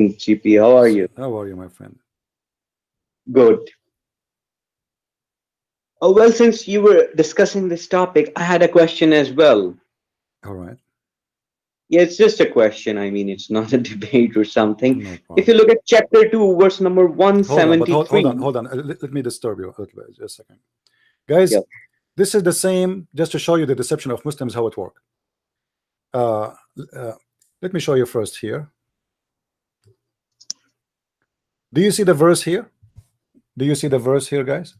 afternoon, GP. How are you? How are you, my friend? Good. Oh, well, since you were discussing this topic, I had a question as well. All right. Yeah, it's just a question. I mean, it's not a debate or something. No If you problem. look at chapter 2, verse number Hold on, but hold 173. on, hold on. Let me disturb you a little bit. Just a second. Guys, Yep. this is the same, just to show you the deception of Muslims, how it works. Let me show you first here. Do you see the verse here? Do you see the verse here, guys?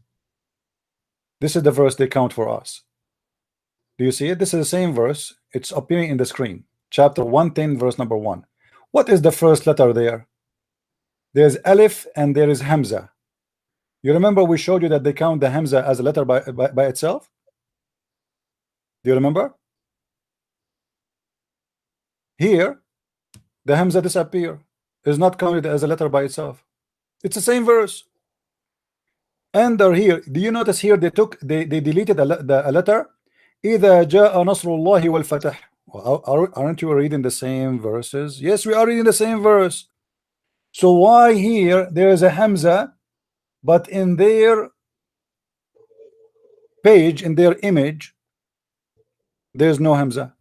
This is the verse they count for us. Do you see it? This is the same verse. It's appearing in the screen. Chapter 110, verse number 1. What is the first letter there? There's Alif and there is Hamza. You remember we showed you that they count the Hamza as a letter by itself? Do you remember? Here, the Hamza disappear. Is not counted as a letter by itself. It's the same verse. And they're here. Do you notice here they deleted a letter? إِذَا جَاءَ نَصْرُ اللَّهِ وَالْفَتَحِ. Well, aren't you reading the same verses? Yes, we are reading the same verse. So why here there is a Hamza, but in their page, in their image, there's no Hamza?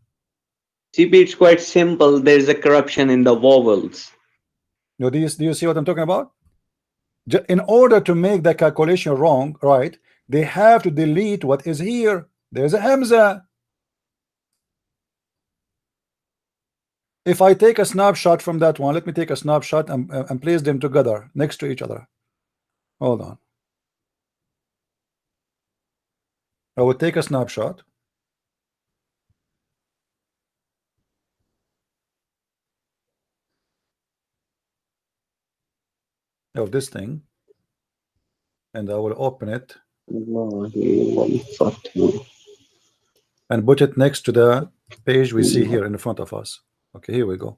GP, it's quite simple. There's a corruption in the vowels. No, do you see what I'm talking about? In order to make the calculation wrong, right, they have to delete what is here. There's a Hamza. If I take a snapshot from that one, let me take a snapshot and place them together next to each other. Hold on. I will take a snapshot. Of this thing, and I will open it and put it next to the page we see here in front of us. Okay, here we go.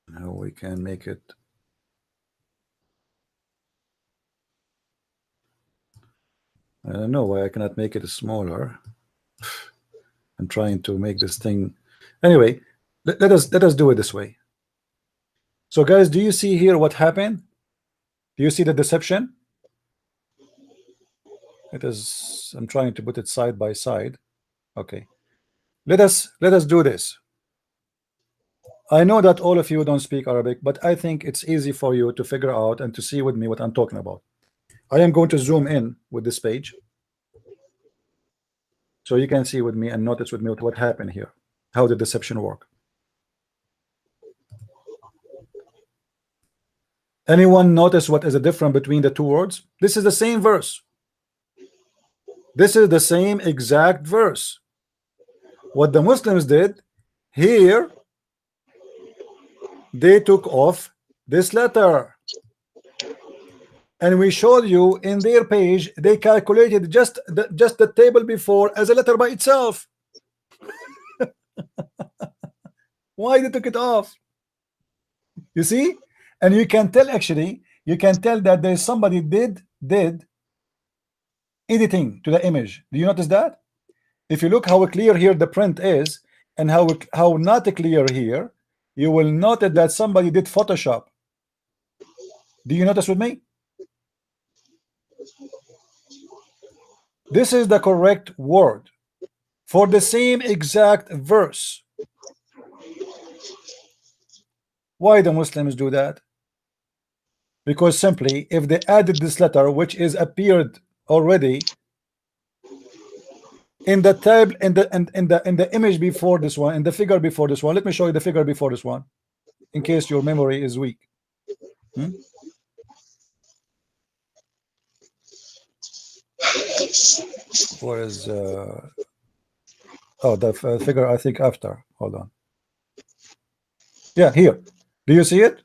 Now we can make it. I don't know why I cannot make it smaller. I'm trying to make this thing. Anyway, let us do it this way. So guys, do you see here what happened? Do you see the deception? It is. I'm trying to put it side by side. Okay. Let us do this. I know that all of you don't speak Arabic, but I think it's easy for you to figure out and to see with me what I'm talking about. I am going to zoom in with this page, so you can see with me and notice with me what happened here, how the deception work. Anyone notice what is the difference between the two words? This is the same verse. This is the same exact verse. What the Muslims did here, they took off this letter, and we showed you in their page they calculated just the table before as a letter by itself. Why they took it off? You see, and you can tell, actually you can tell that there's somebody did editing to the image. Do you notice that? If you look how clear here the print is and how not clear here, you will notice that somebody did Photoshop. Do you notice with me? This is the correct word for the same exact verse. Why the Muslims do that? Because simply if they added this letter, which is appeared already in the tab, in the image before this one, in the figure before this one. Let me show you the figure before this one, in case your memory is weak. Where is oh, the figure, I think after. Hold on. Yeah, here. Do you see it?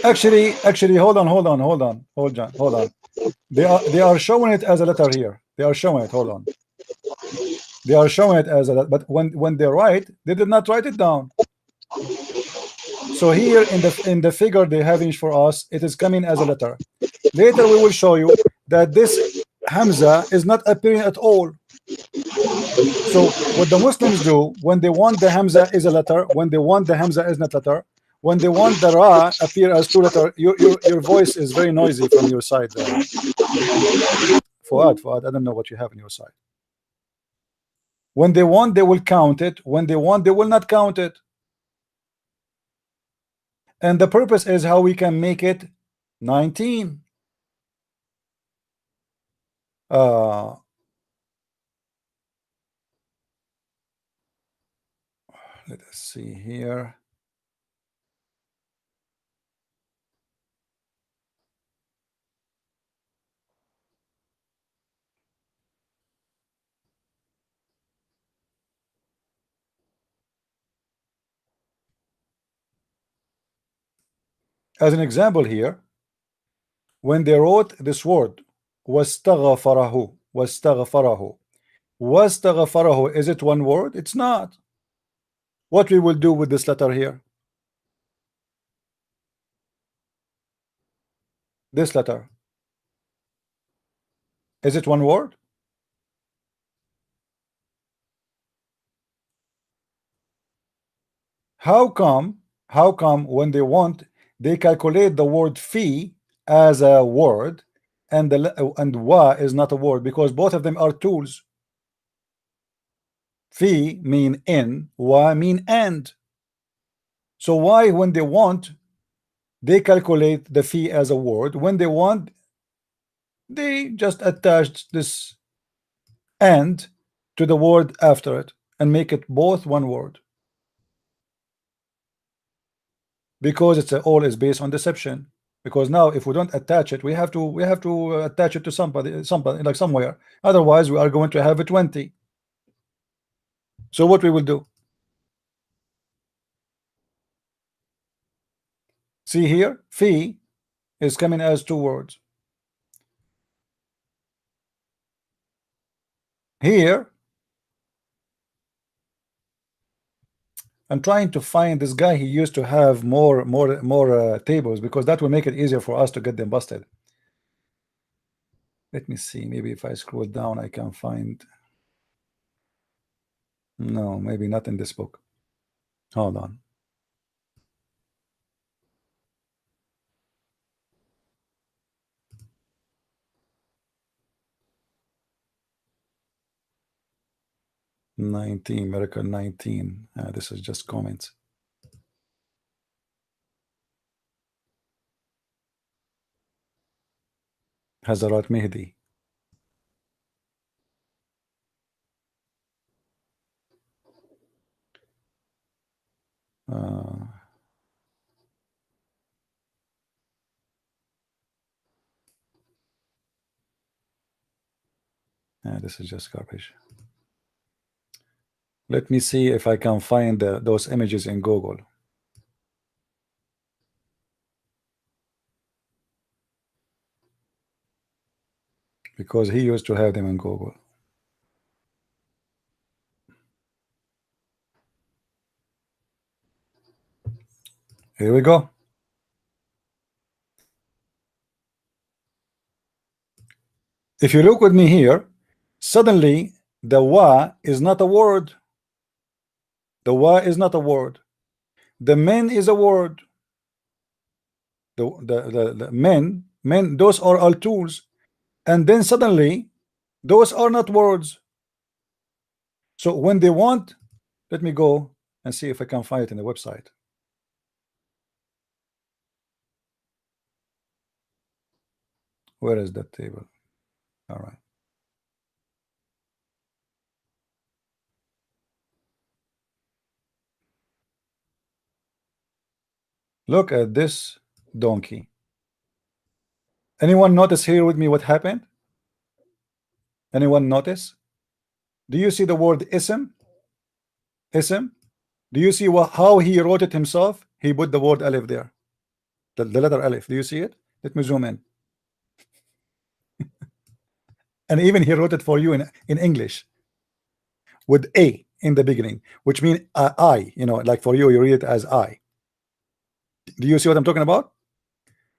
Actually, hold on. They are showing it as a letter here. They are showing it. Hold on. They are showing it as a, but when they write, they did not write it down. So So here in the figure they have for us, it is coming as a letter. Later we will show you that this Hamza is not appearing at all. So what the Muslims do when they want the Hamza is a letter, when they want the Hamza is not letter, when they want the Ra appear as two letter, your voice is very noisy from your side. Fuad, I don't know what you have on your side. When they want, they will count it. When they want, they will not count it. And the purpose is how we can make it 19. Let us see here. As an example here, when they wrote this word, wastaghfarahu, wastaghfarahu, wastaghfarahu, is it one word? It's not. What we will do with this letter here? This letter, is it one word? How come when they want, they calculate the word fee as a word and wa is not a word, because both of them are tools. Fee mean in, wa mean and. So why when they want, they calculate the fee as a word, when they want, they just attach this and to the word after it and make it both one word? Because it's all is based on deception. Because now if we don't attach it, we have to attach it to somebody like somewhere, otherwise we are going to have a 20. So what we will do, see here, fee is coming as two words. Here I'm trying to find this guy. He used to have more tables, because that will make it easier for us to get them busted. Let me see, maybe if I scroll down I can find. No, maybe not in this book. Hold on. Miracle 19. This is just comments. Hazarat Mehdi. This is just garbage. Let me see if I can find those images in Google. Because he used to have them in Google. Here we go. If you look with me here, suddenly the wa is not a word. The wa is not a word. The men is a word. The men, those are all tools. And then suddenly those are not words. So when they want, let me go and see if I can find it in the website. Where is that table? All right. Look at this donkey. Anyone notice here with me what happened? Anyone notice? Do you see the word ism? Ism? Do you see how he wrote it himself? He put the word alif there. The letter alif. Do you see it? Let me zoom in. And even he wrote it for you in English with a in the beginning, which means I, you know, like for you, you read it as I. Do you see what I'm talking about?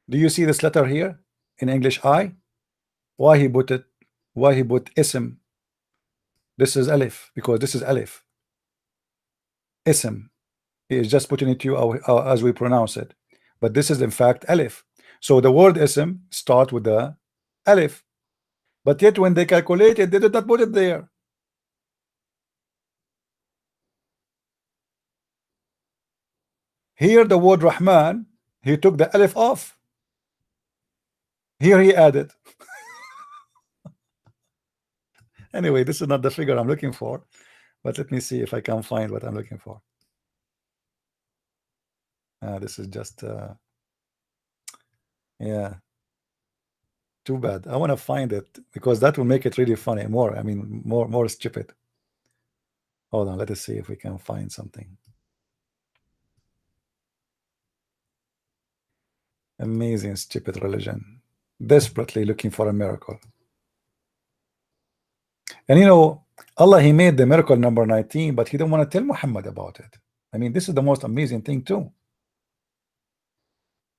Do you see this letter here in English I? Why he put it? Why he put ism? This is alif because this is alif. Ism. He is just putting it to you as we pronounce it, but this is in fact alif. So the word ism start with the alif, but yet when they calculate it, they did not put it there. Here the word Rahman, he took the alif off. Here he added. Anyway, this is not the figure I'm looking for, but let me see if I can find what I'm looking for. This is just yeah, too bad. I want to find it because that will make it really funny. More, I mean, more stupid. Hold on, let us see if we can find something. Amazing stupid religion, desperately looking for a miracle. And you know, Allah, he made the miracle number 19, but he didn't want to tell Muhammad about it. I mean, this is the most amazing thing too.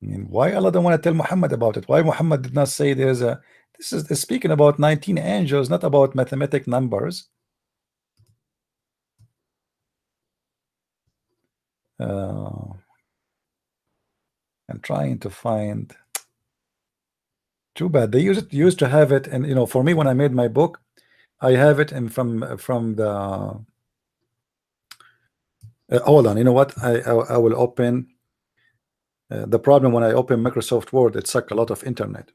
I mean, why Allah don't want to tell Muhammad about it? Why Muhammad did not say there's a, this is speaking about 19 angels, not about mathematic numbers. I'm trying to find. Too bad they used to have it, and you know, for me when I made my book, I have it in from the. Hold on, you know what? I will open. The problem when I open Microsoft Word, it sucks a lot of internet,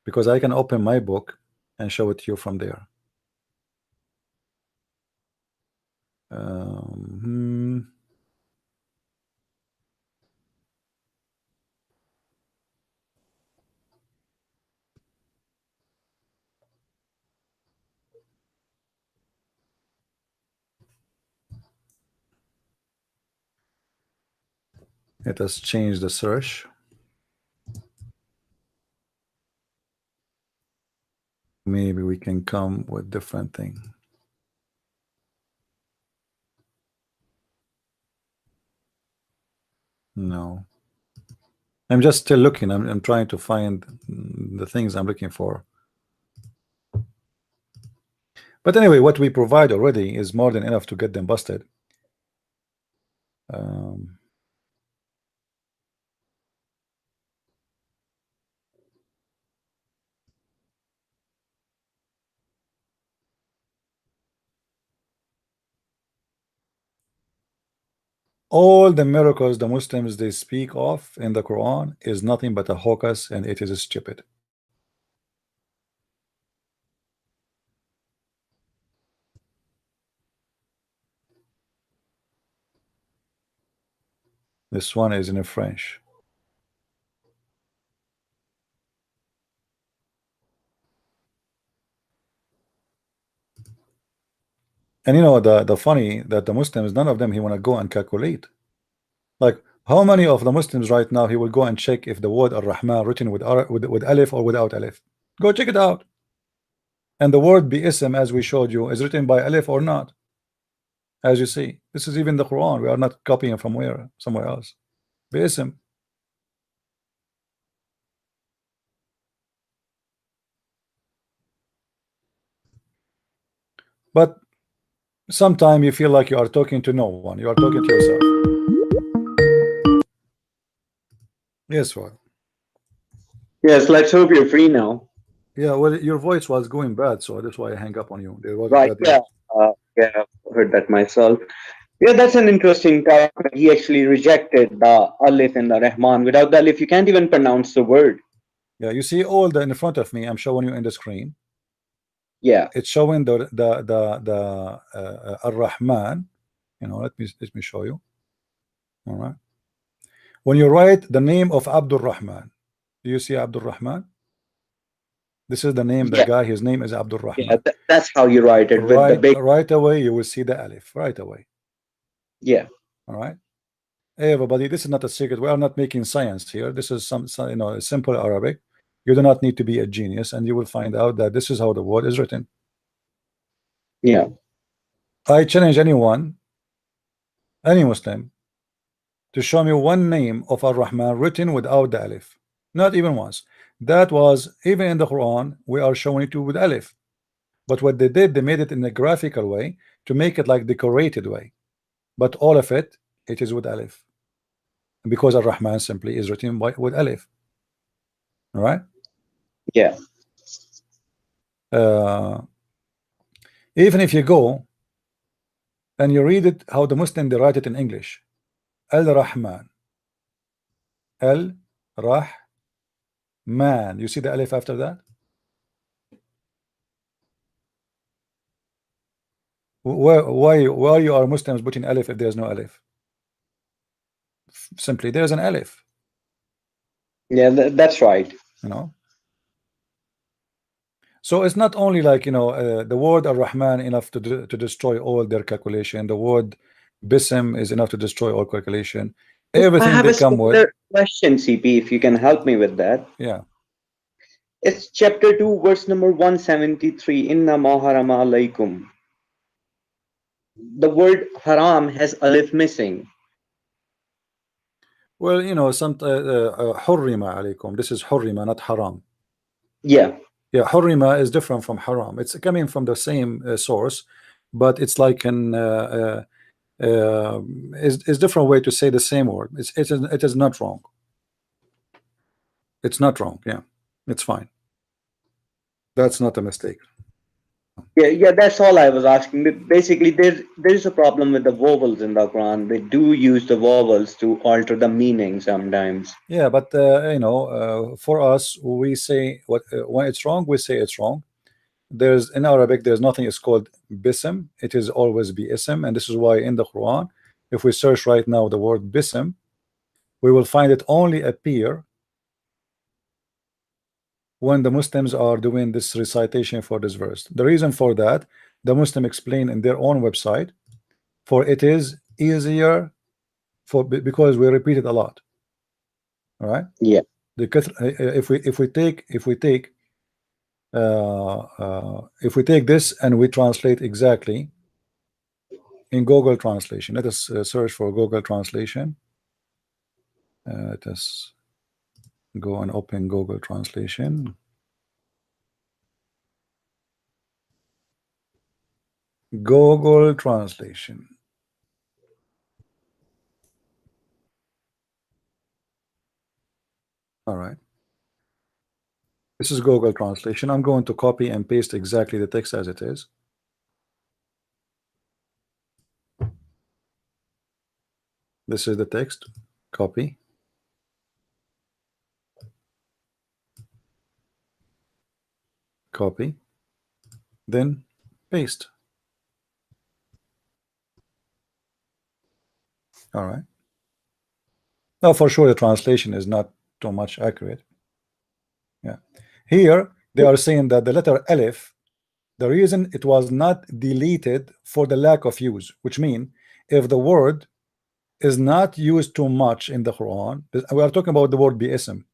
because I can open my book and show it to you from there. It has changed the search. Maybe we can come with different thing. No, I'm just still looking. I'm trying to find the things I'm looking for. But anyway, what we provide already is more than enough to get them busted. All the miracles the Muslims they speak of in the Quran is nothing but a hocus, and it is stupid. This one is in French. And you know, the funny that the Muslims, none of them he want to go and calculate. Like, how many of the Muslims right now he will go and check if the word Ar-Rahman written with alif or without alif? Go check it out. And the word bi-ism, as we showed you, is written by alif or not. As you see, this is even the Quran. We are not copying from somewhere else. Bi-ism. But sometimes you feel like you are talking to no one. You are talking to yourself. Yes, well. Yes, let's hope you're free now. Yeah, well, your voice was going bad, so that's why I hang up on you. There was Right, yeah. Yeah, I've heard that myself. Yeah, that's an interesting topic. He actually rejected the alif and the Rahman. Without the alif, you can't even pronounce the word. Yeah, you see all the in front of me. I'm showing you in the screen. Yeah, it's showing the Ar-Rahman. You know, let me show you. All right. When you write the name of Abdul Rahman, do you see Abdul Rahman? This is the name. The guy, his name is Abdul Rahman. Yeah, that's how you write it with the big. Right away, you will see the alif. Right away. Yeah. All right. Hey, everybody, this is not a secret. We are not making science here. This is some you know, simple Arabic. You do not need to be a genius, and you will find out that this is how the word is written. Yeah. I challenge anyone, any Muslim, to show me one name of Ar-Rahman written without the alif. Not even once. That was even in the Quran. We are showing it to with alif. But what they did, they made it in a graphical way to make it like decorated way. But all of it, it is with alif. Because Ar-Rahman simply is written with alif. All right? Yeah. Even if you go and you read it how the Muslim they write it in English, Al-Rahman, Al-Rahman, you see the alif after that? Why you are Muslims putting alif if there's no alif? Simply there's an alif. Yeah, that's right. You know, so it's not only like, you know, the word Ar-Rahman enough to destroy all their calculation. The word Bism is enough to destroy all calculation. Everything I have they a come with. similar question, CP, if you can help me with that. Yeah. It's chapter 2, verse number 173. Inna ma harama alaykum. The word haram has alif missing. Well, you know, some hurrima alaykum. This is hurrima, not haram. Yeah. Yeah, hurrima is different from haram. It's coming from the same source, but it's like an is different way to say the same word. It is not wrong. It's not wrong. Yeah, it's fine. That's not a mistake. Yeah, that's all I was asking. Basically, there's a problem with the vowels in the Quran. They do use the vowels to alter the meaning sometimes. Yeah, but you know, for us, we say what when it's wrong, we say it's wrong. There's in Arabic, there's nothing is called bism. It is always ism, and this is why in the Quran, if we search right now the word bism, we will find it only appear when the Muslims are doing this recitation for this verse. The reason for that, the Muslim explain in their own website, for it is easier for because we repeat it a lot. All right. Yeah. If we take this and we translate exactly in Google Translation, let us search for Google Translation. Let us go and open Google Translation. Google Translation. All right. This is Google Translation. I'm going to copy and paste exactly the text as it is. This is the text. Copy. Copy. Then paste. All right. Now, for sure, the translation is not too much accurate. Yeah. Here, they are saying that the letter Alif, the reason it was not deleted for the lack of use, which means if the word is not used too much in the Quran, we are talking about the word bi'ism.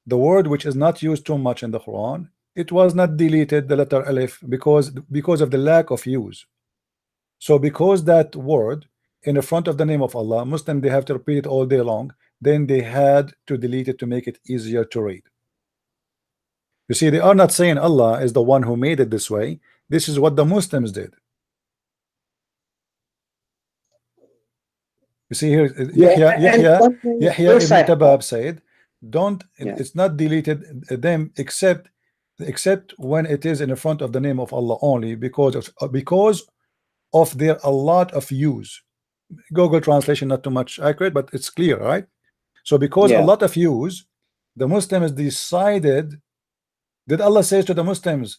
The word which is not used too much in the Quran, it was not deleted, the letter Alif, because of the lack of use. So because that word in the front of the name of Allah, Muslim, they have to repeat it all day long, then they had to delete it to make it easier to read. You see, they are not saying Allah is the one who made it this way. This is what the Muslims did. You see here, Yahya ibn Tabab said, don't, it's not deleted them except when it is in the front of the name of Allah only, because of their a lot of use. Google Translation not too much accurate, but it's clear, right? So because a lot of use, the Muslims decided. Did Allah say to the Muslims,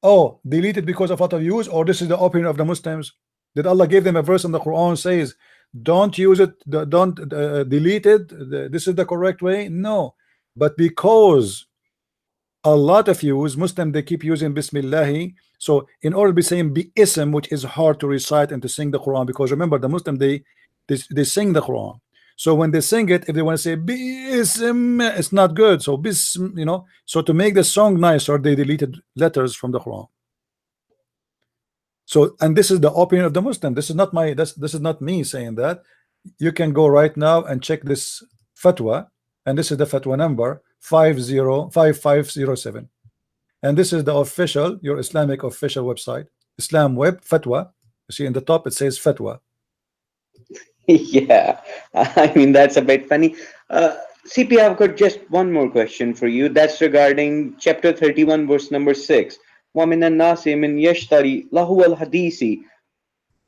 oh, delete it because of a lot of use, or this is the opinion of the Muslims? Did Allah give them a verse in the Quran says, don't use it, don't delete it, this is the correct way? No, but because a lot of use, Muslim, they keep using Bismillahi. So in order to be saying bi-ism, which is hard to recite and to sing the Quran, because remember the Muslim, they sing the Quran. So when they sing it, if they want to say bi-ism, it's not good. So bism, you know, so to make the song nicer, they deleted letters from the Quran. So, and this is the opinion of the Muslim. This is not my, this is not me saying that. You can go right now and check this fatwa, and this is the fatwa number 505507, and this is the official, your Islamic official website, Islam Web Fatwa. You see in the top it says fatwa. Yeah, I mean, that's a bit funny. CP, I've got just one more question for you. That's regarding chapter 31, verse number 6. وَمِنَ النَّاسِ مِنْ يَشْتَرِي لَهُوَ الْحَدِيثِ.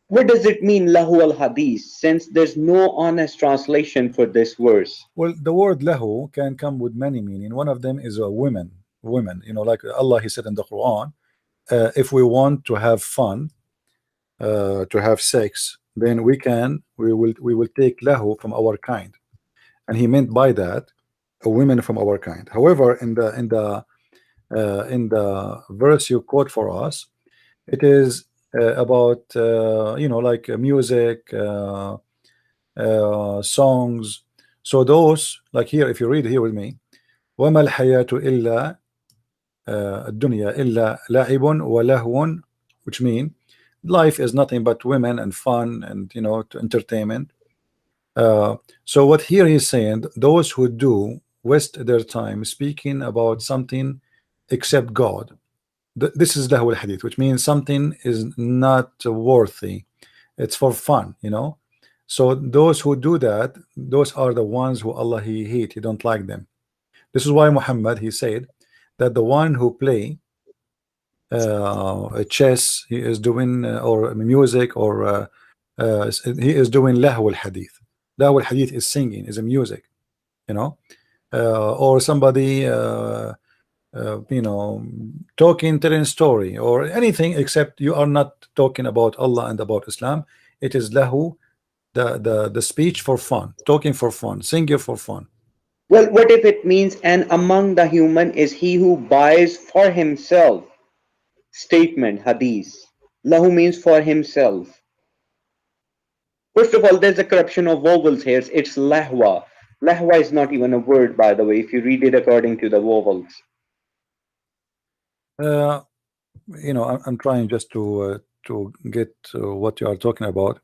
What does it mean, lahu al hadith, since there's no honest translation for this verse? Well, the word lahu can come with many meaning. One of them is a women, you know, like Allah, he said in the Quran, if we want to have fun, to have sex, then we will take lahu from our kind, and he meant by that a women from our kind. However, in the verse you quote for us, it is about you know, like music, songs. So those, like here, if you read here with me, وَمَا الْحَيَاةُ إِلَّا الدُّنْيَا إِلَّا لَعِبٌ وَلَهْوٌ, which mean life is nothing but women and fun and, you know, to entertainment. So what here he's saying, those who do waste their time speaking about something except God, this is lahu al-hadith, which means something is not worthy, it's for fun, you know. So those who do that, those are the ones who Allah he hate, he don't like them. This is why Muhammad, he said that the one who play chess, he is doing or music, or he is doing lahu al-hadith. Lahu al-hadith is singing, is a music, you know, or somebody you know, talking, telling story, or anything except you are not talking about Allah and about Islam. It is lahu, the speech for fun, talking for fun, singing for fun. Well, what if it means, and among the human is he who buys for himself? Statement, hadith. Lahu means for himself. First of all, there's a corruption of vowels here. It's lahwa. Lahwa is not even a word, by the way, if you read it according to the vowels. You know, I'm trying just to get what you are talking about.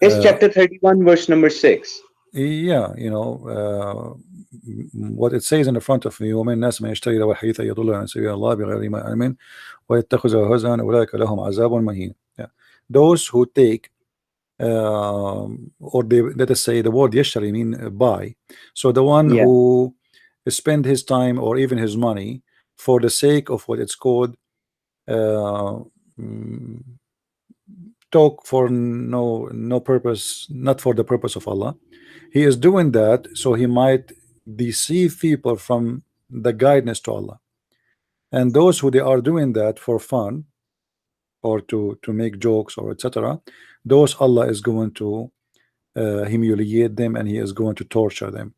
It's chapter 31, verse number 6. Yeah, you know, what it says in the front of me, ومن الناس من يشتري له الحديث يضل عن سبيل الله بغير ما علم ويتخذه هزءا أولئك لهم عذاب مهين. Yeah. Those who take or they, let us say, the word yashari mean buy. So the one who spend his time or even his money for the sake of what it's called talk for no purpose, not for the purpose of Allah. He is doing that so he might deceive people from the guidance to Allah. And those who they are doing that for fun or to make jokes or etc., those Allah is going to humiliate them, and he is going to torture them.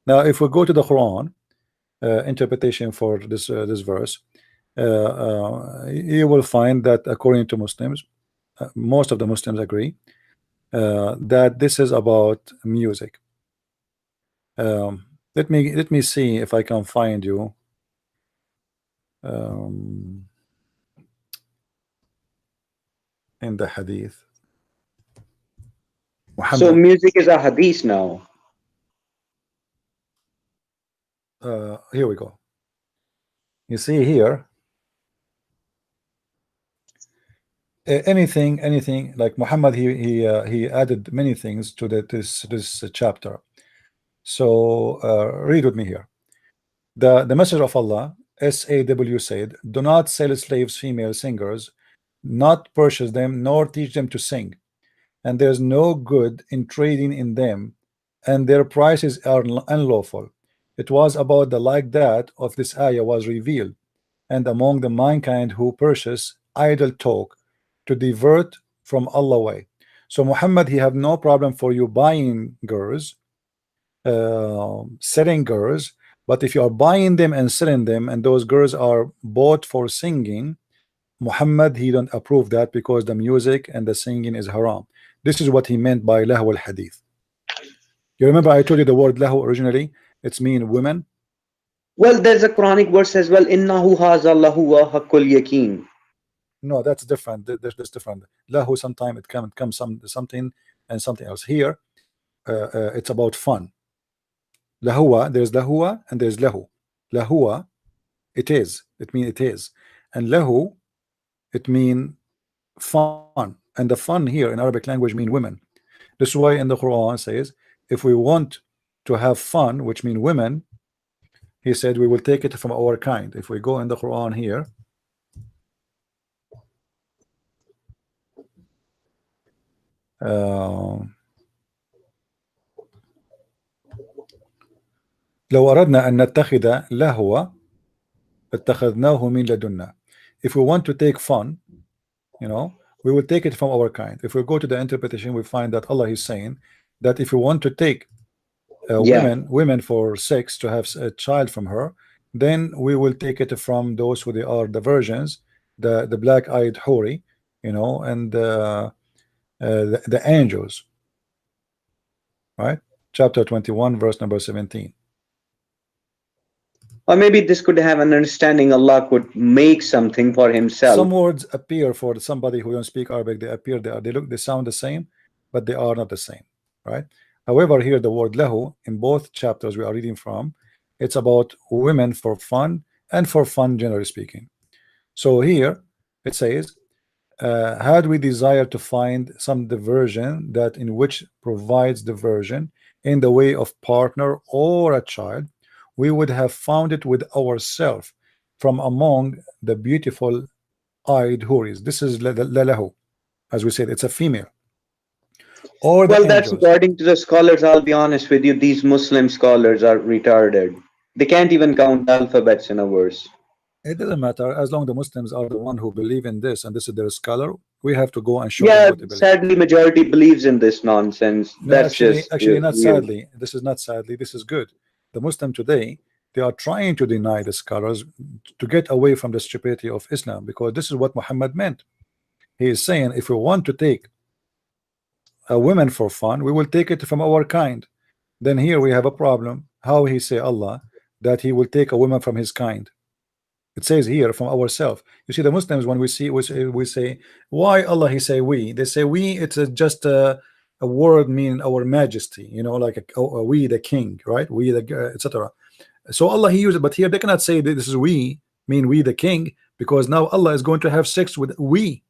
Now if we go to the Quran interpretation for this verse, you will find that according to Muslims, most of the Muslims agree that this is about music. Let me see if I can find you in the hadith. Muhammad. So music is a hadith now. Here we go. You see here, anything like Muhammad, he added many things to this chapter. So read with me here. The message of Allah, SAW, said, do not sell slaves, female singers, not purchase them, nor teach them to sing, and there's no good in trading in them, and their prices are unlawful. It was about the like that of this ayah was revealed, and among the mankind who purchase idle talk to divert from Allah way. So Muhammad, he have no problem for you buying girls, selling girls, but if you are buying them and selling them, and those girls are bought for singing, Muhammad, he don't approve that, because the music and the singing is haram. This is what he meant by lahu al-hadith. You remember I told you the word lahu originally, it's mean women. Well, there's a Quranic verse as well. Innahu haza lahu wa haqqul yaqeen. No, that's different. That's different. Lahu, sometimes it comes something and something else. Here it's about fun. Lahua, there's lahua and there's lahu. Lahua, it is, it means it is, and lahu, it mean fun, and the fun here in Arabic language mean women. This is why in the Quran says, if we want to have fun, which mean women, he said we will take it from our kind. If we go in the Quran here, لو أردنا أن نتخذ لهوا اتخذناه من لدنا. If we want to take fun, you know, we will take it from our kind. If we go to the interpretation, we find that Allah is saying that if you want to take women for sex, to have a child from her, then we will take it from those who they are the virgins, the black-eyed houri, you know, and the angels, right? Chapter 21, verse number 17. Or maybe this could have an understanding Allah could make something for himself. Some words appear for somebody who don't speak Arabic, they sound the same, but they are not the same, right? However, here the word lahu in both chapters we are reading from, it's about women for fun and for fun, generally speaking. So here it says, had we desire to find some diversion that in which provides diversion in the way of partner or a child, we would have found it with ourselves from among the beautiful eyed houris. This is lahu, as we said, it's a female. Or well, that's according to the scholars. I'll be honest with you, these Muslim scholars are retarded. They can't even count alphabets in a verse. It doesn't matter, as long as the Muslims are the one who believe in this and this is their scholar, we have to go and show them what they believe. Sadly majority believes in this nonsense. No, that's actually not sadly. This is not sadly, this is good. The Muslim today, they are trying to deny the scholars to get away from the stupidity of Islam, because this is what Muhammad meant. He is saying if we want to take a woman for fun, we will take it from our kind. Then here we have a problem. How he say Allah that he will take a woman from his kind? It says here from ourselves. You see, the Muslims, when we say why Allah he say we, they say we, it's just a word meaning our majesty, you know, like we the king, right? We the etc. So Allah he used it, but here they cannot say that this is we mean we the king, because now Allah is going to have sex with we.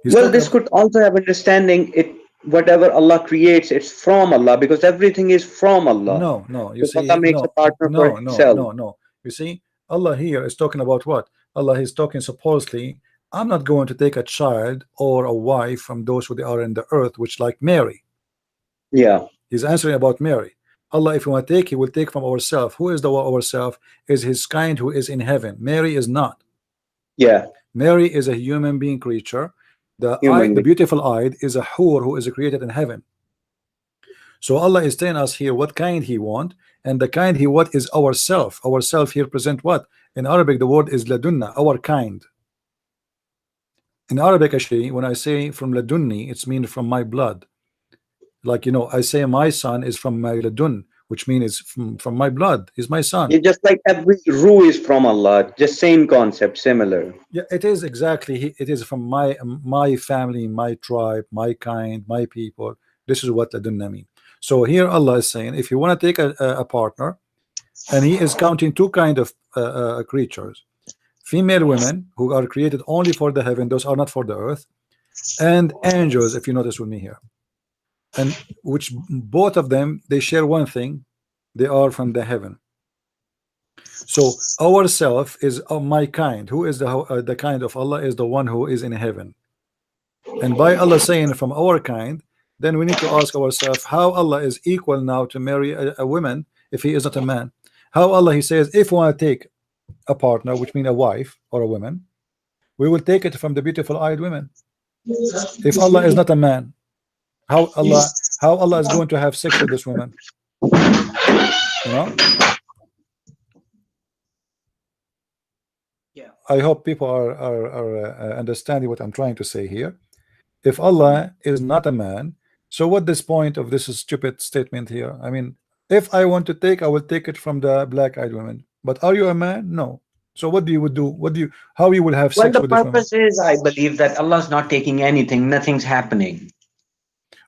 Well, this could also have understanding it. Whatever Allah creates, it's from Allah, because everything is from Allah. No. You see, Allah makes a partner for himself. No. You see, Allah here is talking about what? Allah is talking supposedly, I'm not going to take a child or a wife from those who they are in the earth, which like Mary. Yeah. He's answering about Mary. Allah, if you want to take, he will take from ourselves. Who is the ourself? Is his kind who is in heaven. Mary is not. Yeah. Mary is a human being creature. The beautiful eyed is a hur who is created in heaven. So Allah is telling us here what kind he want, and the kind he want is ourself. Ourself here present what? In Arabic the word is ladunna, our kind. In Arabic actually, when I say from ladunni, it's mean from my blood. Like, you know, I say my son is from my ladun, which means from my blood. He's my son. It's just like every ruh is from Allah, just same concept, similar. Yeah, it is exactly. It is from my family, my tribe, my kind, my people. This is what ladunna mean. So here Allah is saying, if you want to take a partner, and he is counting two kind of creatures, female women who are created only for the heaven, those are not for the earth, and angels, if you notice with me here, and which both of them they share one thing, they are from the heaven. So ourself is my kind. Who is the kind of Allah is the one who is in heaven. And by Allah saying from our kind, then we need to ask ourselves how Allah is equal now to marry a woman if he is not a man. How Allah he says if we want to take a partner, which means a wife or a woman, we will take it from the beautiful eyed women. If Allah is not a man, how Allah is going to have sex with this woman? You know? Yeah. I hope people are understanding what I'm trying to say here. If Allah is not a man, so what this point of this stupid statement here? I mean, if I want to take, I will take it from the black-eyed women. But are you a man? No. So what do you would do? How you will have sex with this woman? Well, the purpose is, I believe, that Allah's not taking anything, nothing's happening.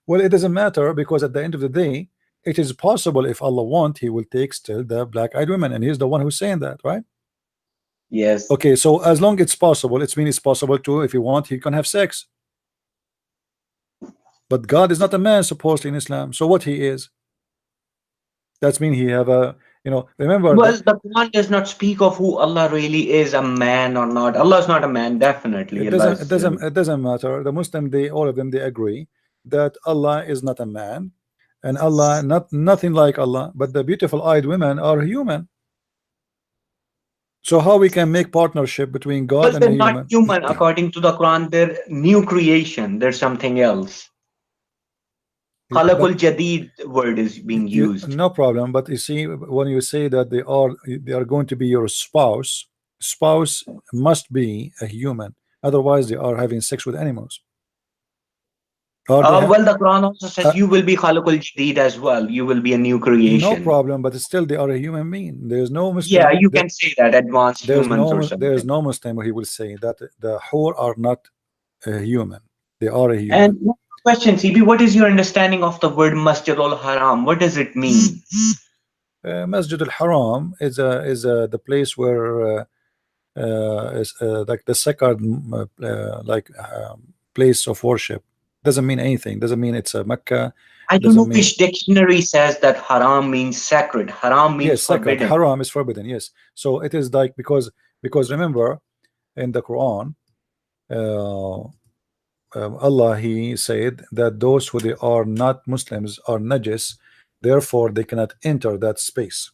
Well, it doesn't matter, because at the end of the day, it is possible, if Allah want, He will take still the black-eyed women, and He's the one who's saying that, right? Yes. Okay, so as long it's possible, it's mean it's possible to, if He want, He can have sex. But God is not a man, supposedly, in Islam. So what He is? That's mean He have a, remember Well, that the Quran does not speak of who Allah really is, a man or not. Allah is not a man, definitely. it Allah doesn't it is. doesn't it doesn't matter. The Muslim, they all of them, they agree that Allah is not a man, and Allah nothing like Allah, but the beautiful eyed women are human. So how we can make partnership between God Well, and a they're not human? human according to the Quran. They're new creation. There's something else. But Khalaqul Jadid word is being used. no problem. But you see, when you say that they are going to be your spouse must be a human. Otherwise, they are having sex with animals. Or they have Well, the Quran also says you will be Khalaqul Jadid as well. You will be a new no creation. problem, but still they are a human being. There's no Yeah, Muslim. you can say that, advanced humans or There's something. no Muslim who will say that the whore are not a human. They are a human. And question, CB, what is your understanding of the word Masjid al-Haram? What does it mean? Masjid al-Haram is the place where is like the sacred place of worship. Doesn't mean anything. Doesn't mean it's a Mecca. I don't know Doesn't mean which dictionary says that haram means sacred. Haram means yes, sacred. forbidden. Haram is forbidden. Yes. So it is like because remember in the Quran, Allah He said that those who they are not Muslims are najis, therefore they cannot enter that space.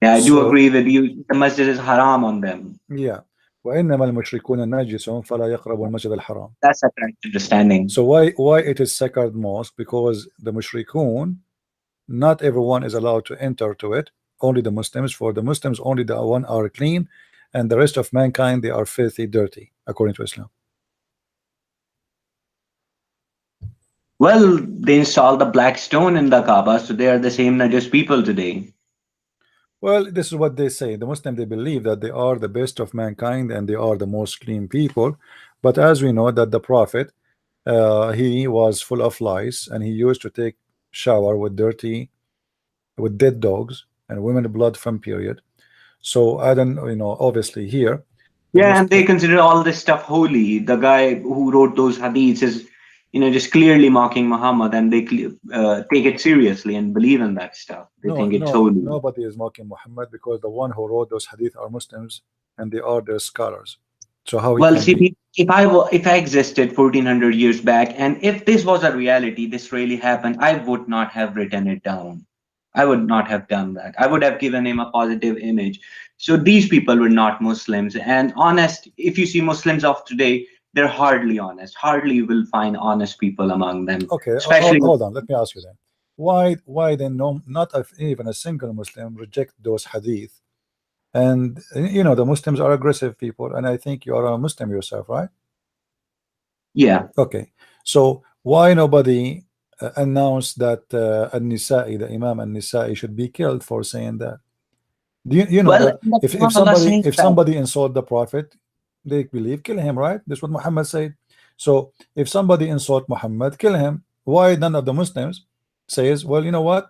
Yeah, I do So agree with you. The masjid is haram on them. yeah, وإنما المشركون نجس فلا يقربوا المسجد الحرام. That's a correct understanding. So why it is sacred mosque? Because the mushrikun, not everyone is allowed to enter to it. Only the Muslims. For the Muslims, only the one are clean, and the rest of mankind, they are filthy, dirty, according to Islam. Well, they installed the black stone in the Kaaba, so they are the same najis people today. Well, this is what they say. The Muslim, they believe that they are the best of mankind and they are the most clean people. But as we know that the Prophet, he was full of lies, and he used to take shower with dead dogs and women blood from period. So I don't, obviously here, the Yeah, and they Muslim, consider all this stuff holy. The guy who wrote those hadiths is, just clearly mocking Muhammad, and they take it seriously and believe in that stuff. They think it's holy. nobody is mocking Muhammad, because the one who wrote those hadith are Muslims and they are their scholars. So how he Well, can be? see, if I existed 1400 years back, and if this was a reality, this really happened, I would not have written it down. I would not have done that. I would have given him a positive image. So these people were not Muslims. And honest, if you see Muslims of today, they're hardly honest. Hardly you will find honest people among them. Okay, Especially, hold on. Let me ask you then. Why then not even a single Muslim reject those hadith? And the Muslims are aggressive people, and I think you are a Muslim yourself, right? yeah. Okay, so why nobody announced that An-Nisa'i, the Imam An-Nisa'i, should be killed for saying that? Do you know Well, that in the if Quran, Allah says that. somebody insult the Prophet, they believe kill him, right? That's what Muhammad said. So if somebody insult Muhammad, kill him. Why none of the Muslims says, well, you know what?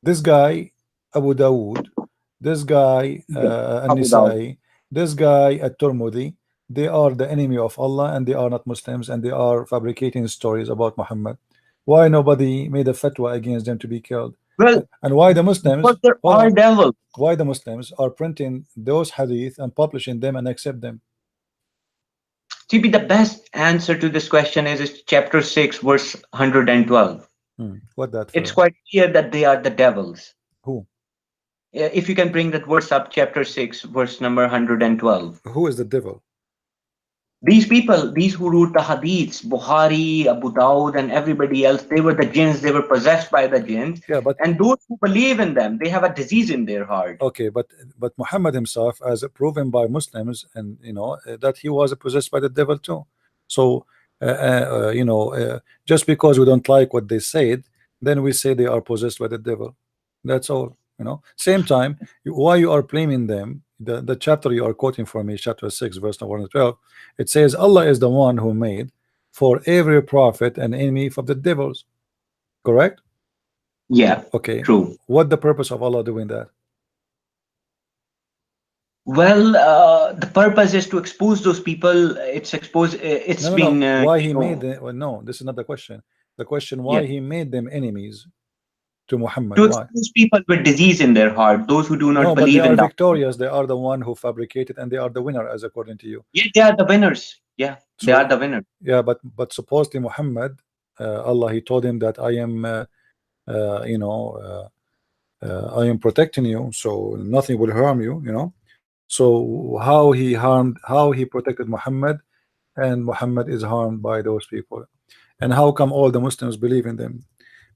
This guy Abu Dawood, this guy Abu Dawud. An-Nisa'i, this guy At-Tirmidhi, they are the enemy of Allah, and they are not Muslims, and they are fabricating stories about Muhammad. Why nobody made a fatwa against them to be killed? Well, And why the Muslims, because there hold are on, devils. why the Muslims are printing those hadith and publishing them and accept them? TB, the best answer to this question is chapter 6, verse 112. What that It's for? quite clear that they are the devils. Who? If you can bring that verse up, chapter 6, verse number 112. Who is the devil? These people, these who wrote the hadiths, Bukhari, Abu Dawud, and everybody else, they were the jinns, they were possessed by the jinns. Yeah, but And those who believe in them, they have a disease in their heart. okay, but Muhammad himself, as proven by Muslims, and that he was possessed by the devil too. So just because we don't like what they said, then we say they are possessed by the devil. That's all. Same time, why you are blaming them? The chapter you are quoting for me, chapter 6, verse number 112, it says Allah is the one who made for every prophet an enemy of the devils. Correct? Yeah, Okay. true. What the purpose of Allah doing that? Well, the purpose is to expose those people. It's exposed. It's No, no, been, no. Why you he made know, them? Well, no, this is not the question. The question yeah, why he made them enemies to Muhammad? to Why? expose people with disease in their heart, those who do not No, but they believe in are the God. victorious. They are the one who fabricated, and they are the winner, as according to you. Yeah, they are the winners. Yeah, they are So the winners. yeah, but supposedly Muhammad, Allah, he told him that I am, you know, I am protecting you, so nothing will harm you. You know. So how he harmed, how he protected Muhammad, and Muhammad is harmed by those people. And how come all the Muslims believe in them?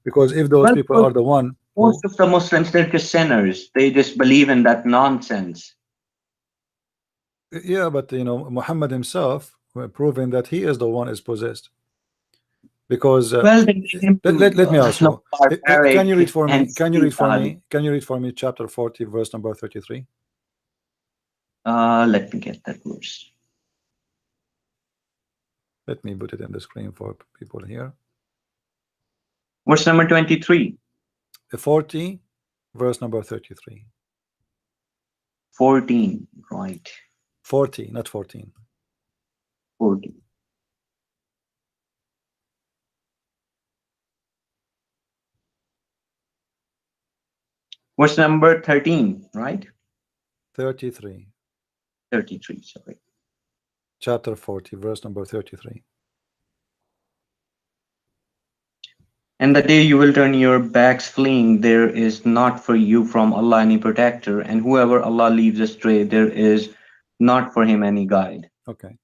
Because if those Well, people are the one most who, of the Muslims, they're just sinners. They just believe in that nonsense. yeah, but you know, Muhammad himself proving that he is the one is possessed. Because Well, they made him let me to ask look you, can you read barbaric for and me? Can you steal read for the me? Can you read for me chapter 40, verse number 33? Let me get that verse. Let me put it in the screen for people here. Verse number 23. 40, verse number 33. 14. Right. 40, not 14. 14. Verse number 13. Right. 33. 33. Sorry. Chapter 40, verse number 33. And the day you will turn your backs fleeing, there is not for you from Allah any protector, and whoever Allah leaves astray, there is not for him any guide. Okay.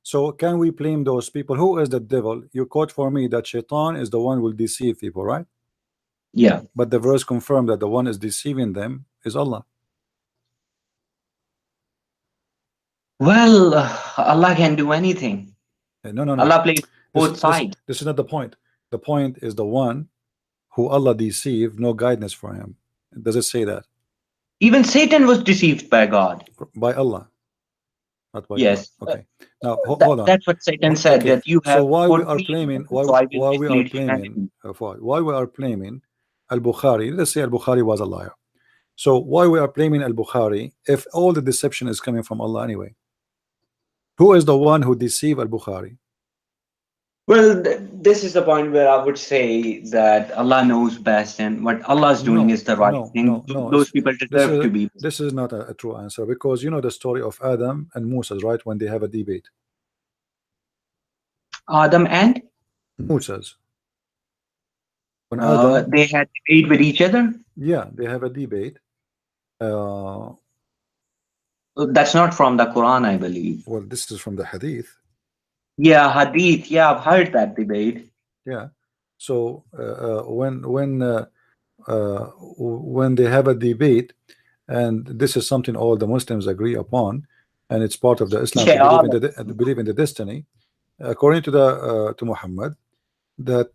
So can we blame those people? Who is the devil? You quote for me that Shaitan is the one who will deceive people, right? Yeah. But the verse confirmed that the one is deceiving them is Allah. Well, Allah can do anything. No, no, no. Allah plays both sides. This is not the point. The point is the one who Allah deceived, no guidance for him. Does it say that? Even Satan was deceived by God. By Allah, not by God. Yes. Okay. Now hold on. That's what Satan said, Okay. that you So have why we put are me in claiming heaven, so I will why we are mislead claiming humanity. why we are claiming Al-Bukhari, let's say Al-Bukhari was a liar. So why we are blaming Al-Bukhari if all the deception is coming from Allah anyway? Who is the one who deceived Al-Bukhari? Well, this is the point where I would say that Allah knows best, and what Allah is doing No, is the right no, thing. no, no. Those people This deserve is to be. this is not a true answer, because you know the story of Adam and Moses, right? When they have a debate. Adam and Moses. When Adam, they had debate with each other. yeah, they have a debate. Uh, That's not from the Quran, I believe. well, this is from the Hadith. Yeah, Hadith. Yeah, I've heard that debate. Yeah. So when they have a debate, and this is something all the Muslims agree upon, and it's part of the Islam to Yeah, believe all in of to them. believe in the destiny, according to the to Muhammad, that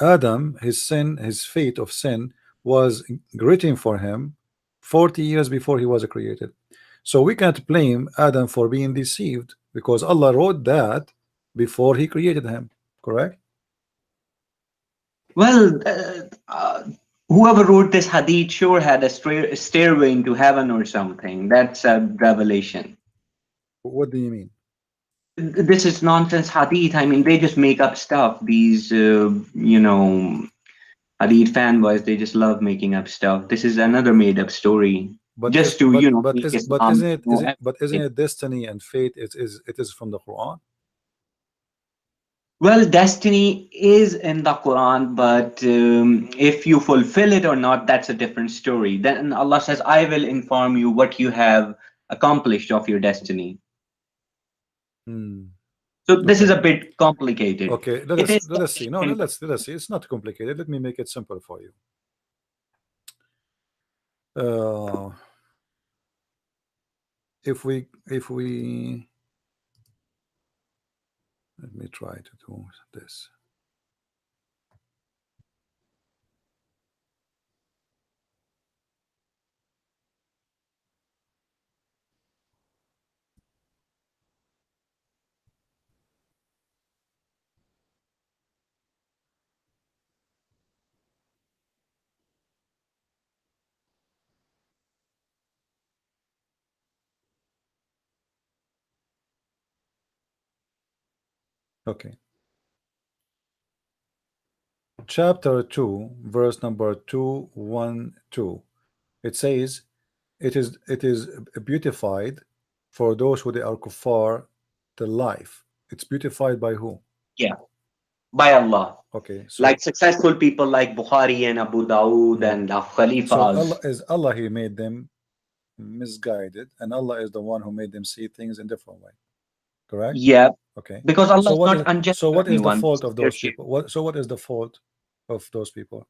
Adam, his fate of sin was written for him 40 years before he was created. So we can't blame Adam for being deceived, because Allah wrote that before he created him. Correct? Well, whoever wrote this Hadith sure had a stairway into heaven or something. That's a revelation. What do you mean? This is nonsense Hadith. I mean, they just make up stuff. These, Hadith fanboys, they just love making up stuff. This is another made up story But just is to, but make is but Islam isn't it know but isn't everything. it destiny and fate? It is from the Quran. Well, destiny is in the Quran, but if you fulfill it or not, that's a different story. Then Allah says, I will inform you what you have accomplished of your destiny. Hmm. So this is Okay. a bit complicated. Okay. It is Let us see. No, sufficient. let us see. It's not complicated. Let me make it simple for you. Uh, if we let me try to do this. Okay. Chapter 2, verse number 212. It says, it is beautified for those who they are kuffar the life. It's beautified by who? Yeah, by Allah. Okay, Like so successful people like Bukhari and Abu Dawood no. and the So Allah Khalifas. is Allah, He made them misguided, and Allah is the one who made them see things in different way. Correct? Yeah, Okay. because Allah So is not unjust to what is the anyone. fault of Their those shame. people? What is the fault of those people?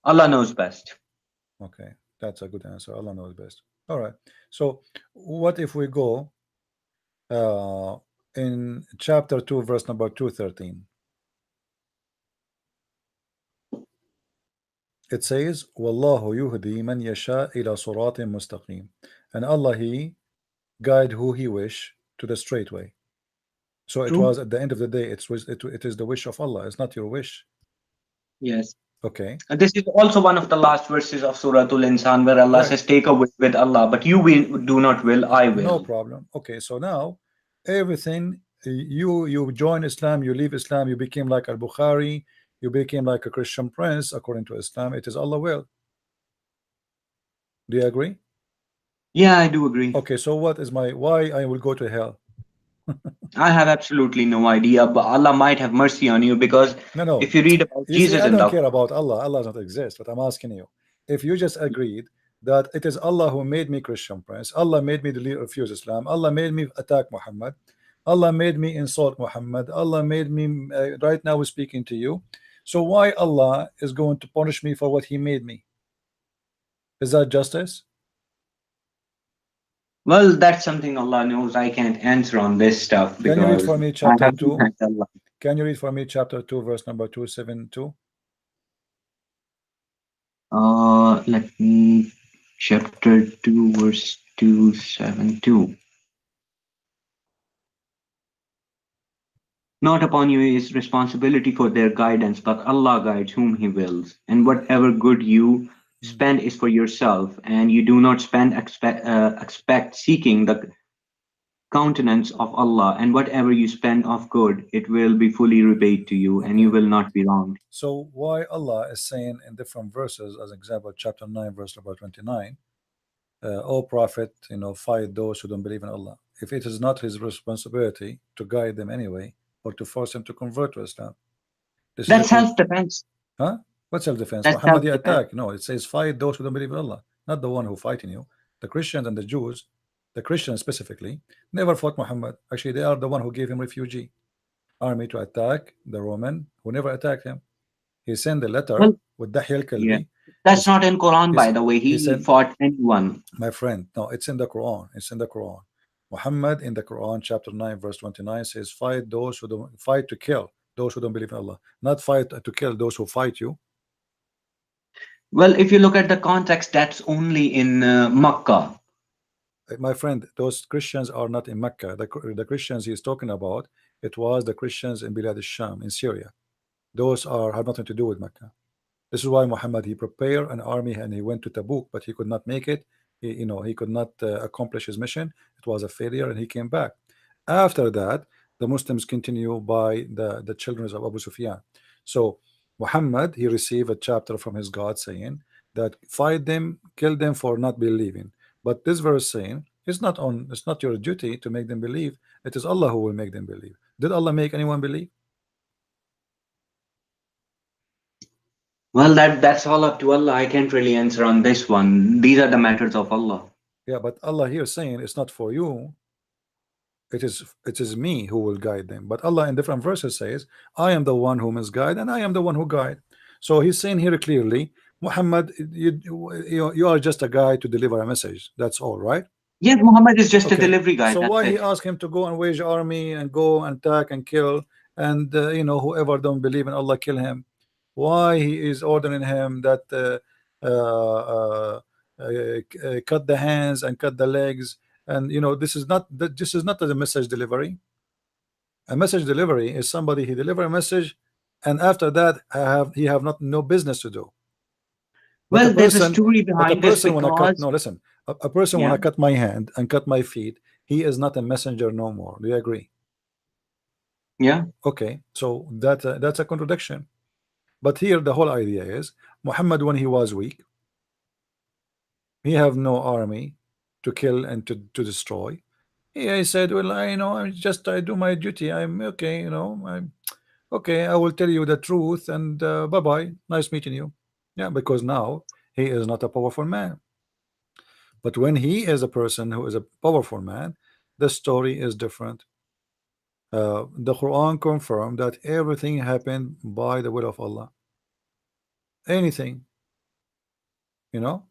Allah knows best. Okay, that's a good answer. Allah knows best. All right. So what if we go uh, in chapter 2, verse number 213? It says, Wallahu yuhdi man yasha ila suratin mustaqim. And Allah, He guide who He wish to the straight way. So it True. was at the end of the day, it is the wish of Allah. It's not your wish. Yes. Okay. And this is also one of the last verses of Surah Al-Insan where Allah Right. says, take a will with Allah, but you will, do not will, I No will. problem. Okay. So now everything you join Islam, you leave Islam, you became like al-Bukhari, you became like a Christian prince according to Islam. It is Allah will. Do you agree? Yeah, I do agree. Okay. So what is my why I will go to hell? I have absolutely no idea, but Allah might have mercy on you because No, no. if you read about You see, Jesus I in don't the care about Allah. Allah doesn't exist. But I'm asking you, if you just agreed that it is Allah who made me Christian prince, Allah made me refuse Islam, Allah made me attack Muhammad, Allah made me insult Muhammad, Allah made me right now we're speaking to you. So why Allah is going to punish me for what He made me? Is that justice? well, that's something Allah knows. I can't answer on this stuff Can you read because for me I chapter haven't 2? met Allah. Can you read for me chapter 2, verse number 272? Let me chapter 2, verse 272. Not upon you is responsibility for their guidance, but Allah guides whom He wills. And whatever good you spend is for yourself, and you do not spend expect seeking the countenance of Allah. And whatever you spend of good, it will be fully repaid to you, and you Okay. will not be wronged. So why Allah is saying in different verses, as example, chapter 9, verse number 29, O Prophet, fight those who don't believe in Allah. If it is not his responsibility to guide them anyway, or to force them to convert to Islam, this is That's it is, self-defense. huh? What self-defense? That's Muhammad self-defense. attack. No, it says fight those who don't believe in Allah, not the one who fighting you. The Christians and the Jews, the Christians specifically, never fought Muhammad. Actually, they are the one who gave him refugee army to attack the Roman who never attacked him. He sent a Well, letter with Dahya yeah. al-Kalbi. That's He's, not in Quran, by he's, the way. he He said, fought anyone. my friend, no, it's in the Quran. It's in the Quran. Muhammad in the Quran, chapter 9, verse 29 says, fight those who don't fight to kill those who don't believe in Allah, not fight to kill those who fight you. Well, if you look at the context, that's only in Makkah. My friend, those Christians are not in Mecca. The Christians he's talking about, it was the Christians in Bilad al-Sham in Syria. Those have nothing to do with Mecca. This is why Muhammad, he prepared an army and he went to Tabuk, but he could not make it. He could not accomplish his mission. It was a failure, and he came back. After that, the Muslims continue by the children of Abu Sufyan. So Muhammad, he received a chapter from his God saying that fight them, kill them for not believing. But this verse saying it's not your duty to make them believe. It is Allah who will make them believe. Did Allah make anyone believe? Well, that's all up to Allah. I can't really answer on this one. These are the matters of Allah. Yeah, but Allah here saying it's not for you. It is me who will guide them. But Allah in different verses says, I am the one who misguide and I am the one who guide. So he's saying here clearly, Muhammad, you are just a guy to deliver a message. That's all, right? Yes, Muhammad is just a Okay. delivery guy. So That's why he it. asked him to go and wage army and go and attack and kill and whoever don't believe in Allah, kill him? Why he is ordering him that cut the hands and cut the legs? And this is not a message delivery. A message delivery is somebody he deliver a message, and after that he have not no business to do. But a Well, there's a person, story behind this wanna cut, because, no, listen, a person yeah, wanna cut my hand and cut my feet. He is not a messenger no more. Do you agree? Yeah. Okay, so that's a contradiction. But here the whole idea is Muhammad, when he was weak, he have no army to kill and to destroy. He said, well, I do my duty. I'm okay, I'm okay. I will tell you the truth, and bye bye. Nice meeting you. Yeah, because now he is not a powerful man. But when he is a person who is a powerful man, the story is different. The Quran confirmed that everything happened by the will of Allah. Anything, you know.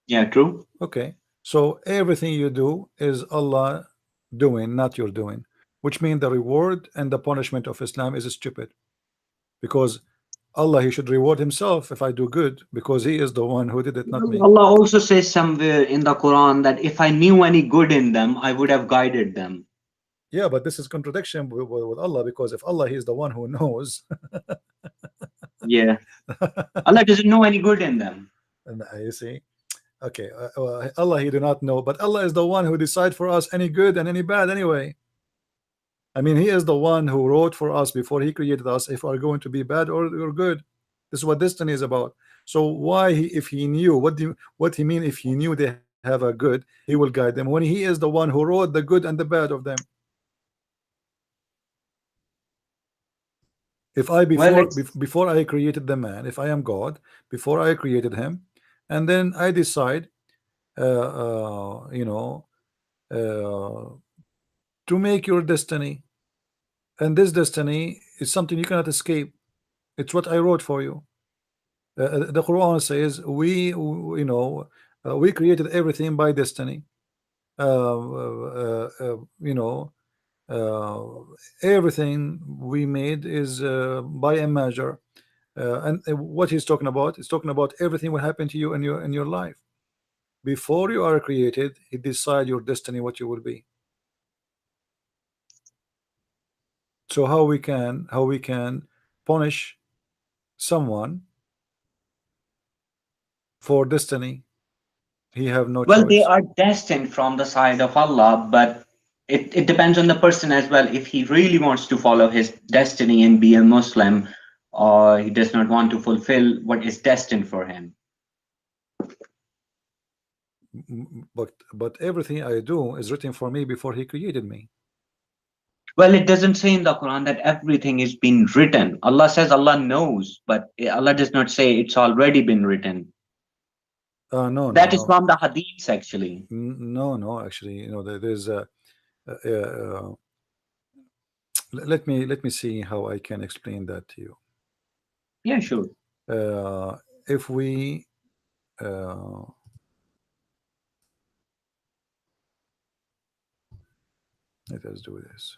Yeah, true. Okay, so everything you do is Allah doing, not your doing, which means the reward and the punishment of Islam is stupid, because Allah, he should reward himself if I do good, because he is the one who did it, not me. Allah also says somewhere in the Quran that if I knew any good in them, I would have guided them. Yeah, but this is contradiction with Allah, because if Allah, he is the one who knows, Yeah. Allah doesn't know any good in them. and you see, okay, Allah, he do not know, but Allah is the one who decide for us any good and any bad anyway. I mean, he is the one who wrote for us before he created us if we're going to be bad or good. This is what destiny is about. So why if he knew, what he mean if he knew they have a good, he will guide them when he is the one who wrote the good and the bad of them? If I Well, it's before I created the man, if I am God, before I created him, and then I decide, you know, uh, to make your destiny, and this destiny is something you cannot escape. It's what I wrote for you. The Quran says we created everything by destiny. You know, uh, everything we made is by a measure. And what he's talking about, he's talking about everything will happen to you in your life. Before you are created, he decide your destiny, what you will be. So how we can punish someone for destiny? He have no well, they choice. are destined from the side of Allah, but it depends on the person as well. If he really wants to follow his destiny and be a Muslim, or he does not want to fulfill what is destined for him. But everything I do is written for me before he created me. Well, it doesn't say in the Quran that everything is been written. Allah says Allah knows, but Allah does not say it's already been written. No, no, That is no. from the hadiths, actually. No, no, actually, there's uh, uh, let me see how I can explain that to you. Yeah, sure. If we uh, let us do this.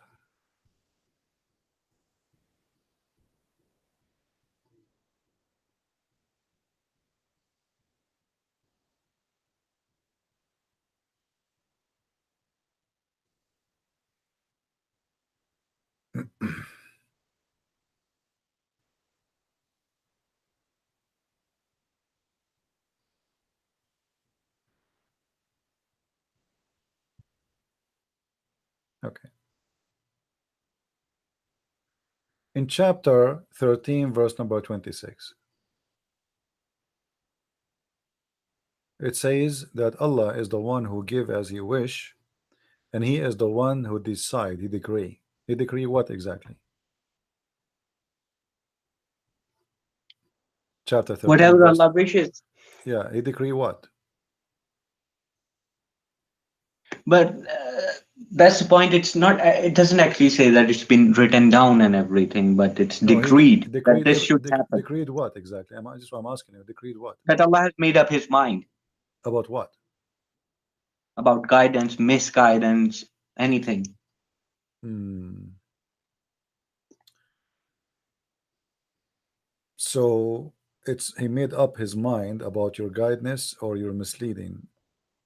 Okay. In chapter 13, verse number 26, it says that Allah is the one who give as he wish, and he is the one who decide, he decree. He decree what exactly? Chapter 13, Whatever verse. Allah wishes. Yeah, he decree what? But that's the point. It's not. It doesn't actually say that it's been written down and everything, but it's No, he decreed that decreed this should happen. decreed what exactly? I'm asking you. Decreed what? That Allah has made up His mind About what? about guidance, misguidance, anything. Hmm. So it's he made up his mind about your guidance or your misleading.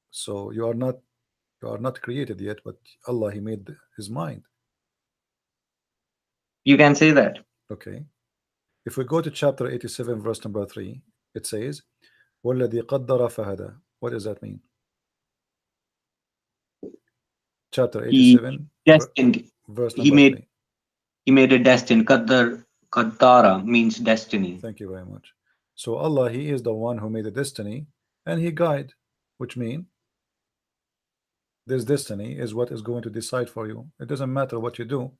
So you are not created yet, but Allah, he made his mind. You can say that. Okay. If we go to chapter 87, verse number 3, it says, وَالَّذِي قَدَّرَ فَهَدَى. What does that mean? Chapter He 87, destined. verse He number made. 3. He made it destined. Qaddara means destiny. Thank you very much. So Allah, He is the one who made the destiny, and He guide, which mean this destiny is what is going to decide for you. It doesn't matter what you do,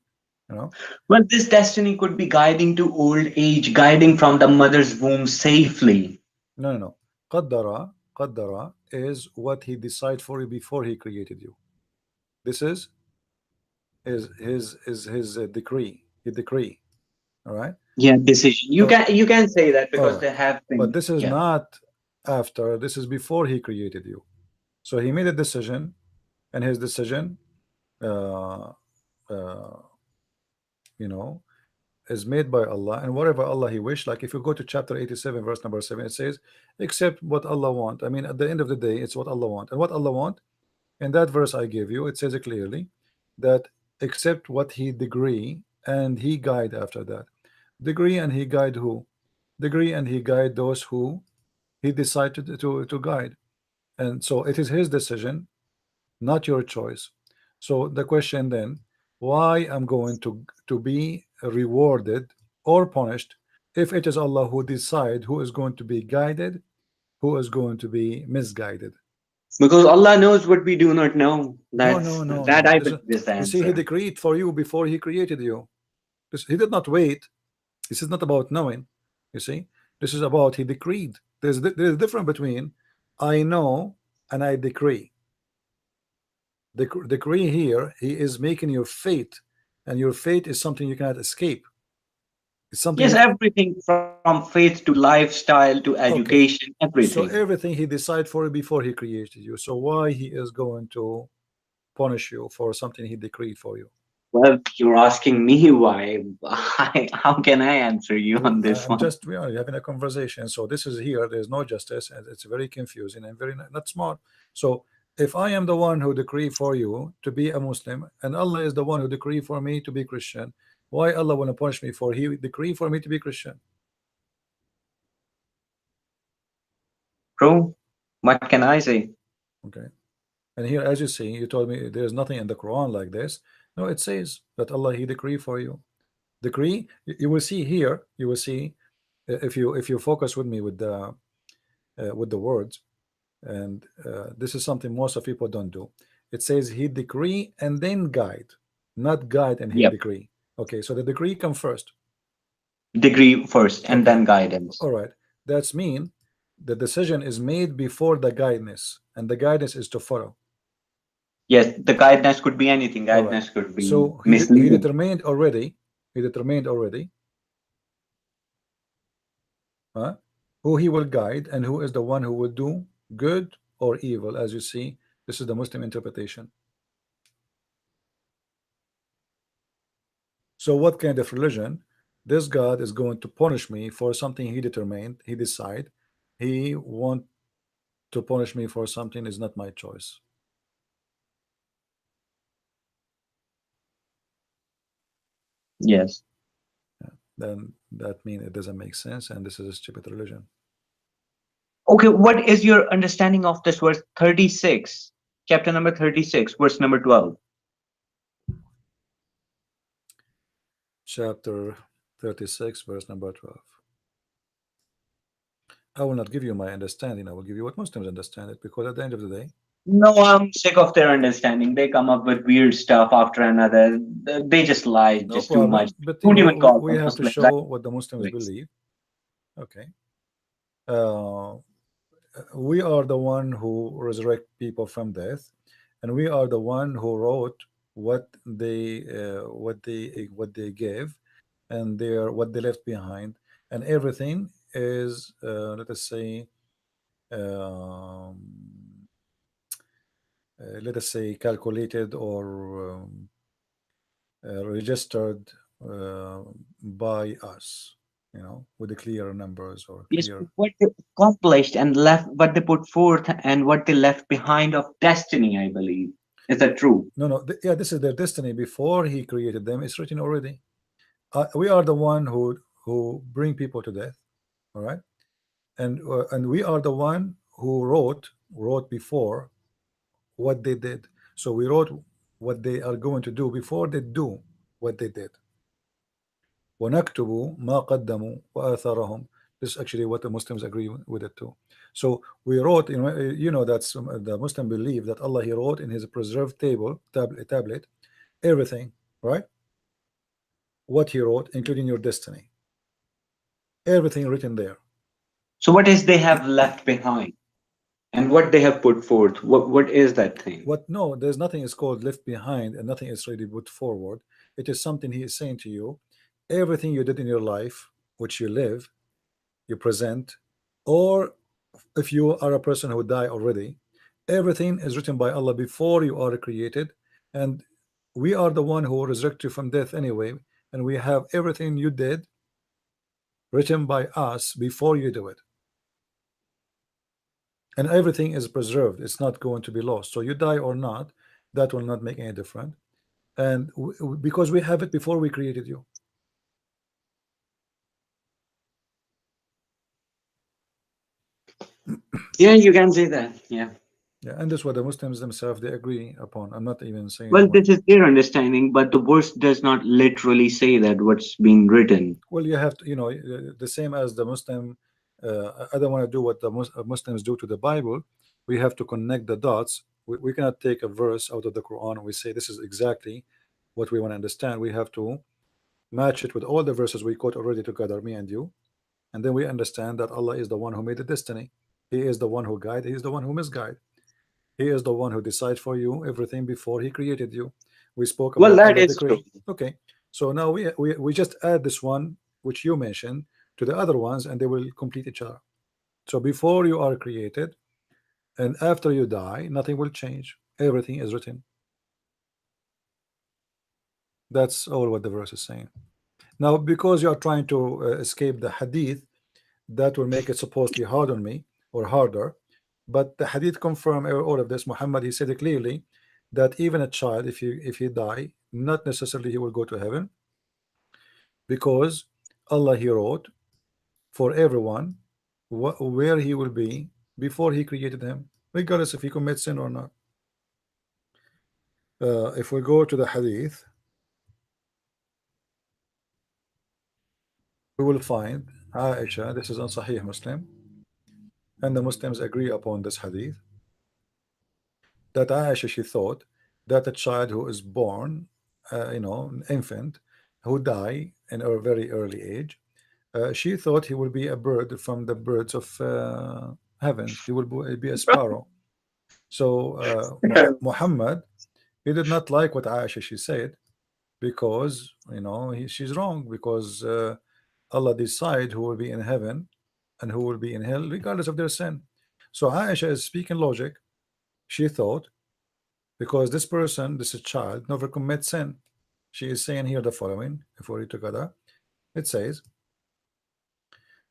you know. Well, this destiny could be guiding to old age, guiding from the mother's womb safely. No, no, no. Qaddara is what He decide for you before He created you. This is His decree. He decree. All right. Yeah, decision. You can say that All because right. they have But been. this is Yeah. not after. This is before He created you. So He made a decision, and His decision, uh, uh, you know, is made by Allah, and whatever Allah He wish. Like if you go to chapter 87, verse number 7, it says, "Except what Allah want." I mean, at the end of the day, it's what Allah want, and what Allah want. In that verse I gave you, it says it clearly that except what He degree and He guide after that. Degree and He guide who? Degree and He guide those who He decided to guide, and so it is His decision, not your choice. So the question then, why I'm going to be rewarded or punished if it is Allah who decide who is going to be guided, who is going to be misguided? Because Allah knows what we do not know. No, That's no, no, that no. I This is, believe is the you see, He answer. decreed for you before He created you. He did not wait. This is not about knowing. You see, this is about He decreed. There's a difference between I know and I decree. The decree here, He is making your fate, and your fate is something you cannot escape. It's something Yes, you can, everything from faith to lifestyle to okay. education, So everything. everything He decided for you before He created you. So why He is going to punish you for something He decreed for you? Well, you're asking me why. How can I answer you on this I'm one? just, we are having a conversation. So this is here. There's no justice, and it's very confusing and very not smart. So if I am the one who decree for you to be a Muslim, and Allah is the one who decree for me to be Christian, why Allah want to punish me for He decree for me to be Christian? Bro, what can I say? Okay. And here, as you see, you told me there's nothing in the Quran like this. No, it says that Allah He decree for you. Decree. You will see here. You will see if you focus with me with the words, and this is something most of people don't do. It says He decree and then guide, not guide and He Yep. decree. Okay, so the decree come first. Degree first and Okay, then guidance. all right. That's mean the decision is made before the guidance, and the guidance is to follow. Yes, the guidance could be anything. All right. Guidance could be So he misleading. determined already. He determined already, huh, who he will guide and who is the one who will do good or evil. As you see, this is the Muslim interpretation. So what kind of religion? This God is going to punish me for something He determined, He decide. He want to punish me for something is not my choice. Yes. Then that means it doesn't make sense, and this is a stupid religion. Okay, what is your understanding of this verse 36? Chapter number 36, verse number 12. Chapter 36, verse number 12. I will not give you my understanding. I will give you what Muslims understand it, because at the end of the day, No, I'm sick of their understanding. They come up with weird stuff after another. They just lie no just too much. problem. But Don't even call we them have to Muslims. show what the Muslims Anyways. believe. Okay. Uh, we are the one who resurrect people from death, and we are the one who wrote what they gave, and their what they left behind, and everything is let us say um, let us say calculated or registered uh, by us, with the clear numbers or Yes, clear. what they accomplished and left, what they put forth and what they left behind of destiny, I believe. Is that true? No, no, yeah, this is their destiny before He created them. It's written already. We are the one who bring people to death, all right, and we are the one who wrote before what they did. So we wrote what they are going to do before they do what they did. وَنَكْتُبُ مَا قَدَّمُوا وَآثَارَهُم. This is actually what the Muslims agree with it too. So we wrote, you know that the Muslim believe that Allah, He wrote in His preserved tablet everything, right? What He wrote, including your destiny, everything written there. So what is they have left behind and what they have put forth? What is that thing? What? No, there's nothing is called left behind, and nothing is really put forward. It is something He is saying to you. Everything you did in your life, which you live, you present, or if you are a person who died already, everything is written by Allah before you are created, and we are the one who resurrect you from death anyway, and we have everything you did written by us before you do it, and everything is preserved. It's not going to be lost. So you die or not, that will not make any difference, and because we have it before we created you. Yeah, you can say that. Yeah. Yeah, and that's what the Muslims themselves they agree upon. I'm not even saying Well, what. this is their understanding, but the verse does not literally say that what's being written. Well, you have to, the same as the Muslim. I don't want to do what the Muslims do to the Bible. We have to connect the dots. We cannot take a verse out of the Quran and we say this is exactly what we want to understand. We have to match it with all the verses we quote already together, me and you, and then we understand that Allah is the one who made the destiny. He is the one who guide. He is the one who misguide. He is the one who decides for you everything before He created you. We spoke Well, about that Allah is true. decree. Okay, so now we just add this one which you mentioned to the other ones, and they will complete each other. So before you are created and after you die, nothing will change. Everything is written. That's all what the verse is saying. Now, because you are trying to escape the hadith, that will make it supposedly hard on me or harder. But the hadith confirm all of this. Muhammad, he said it clearly that even a child, if he die, not necessarily he will go to heaven, because Allah, He wrote for everyone where he will be before He created him, regardless if he commits sin or not. If we go to the hadith, we will find Aisha. This is on Sahih Muslim, and the Muslims agree upon this hadith, that Aisha, she thought that a child who is born, an infant who die in a very early age, she thought he will be a bird from the birds of heavens. He will be a sparrow. So Muhammad, he did not like what Aisha she said, because she's wrong, because Allah decide who will be in heaven and who will be in hell regardless of their sin. So Aisha is speaking logic. She thought, because this person, this is child, never commit sin. She is saying here the following, if we read together. It says,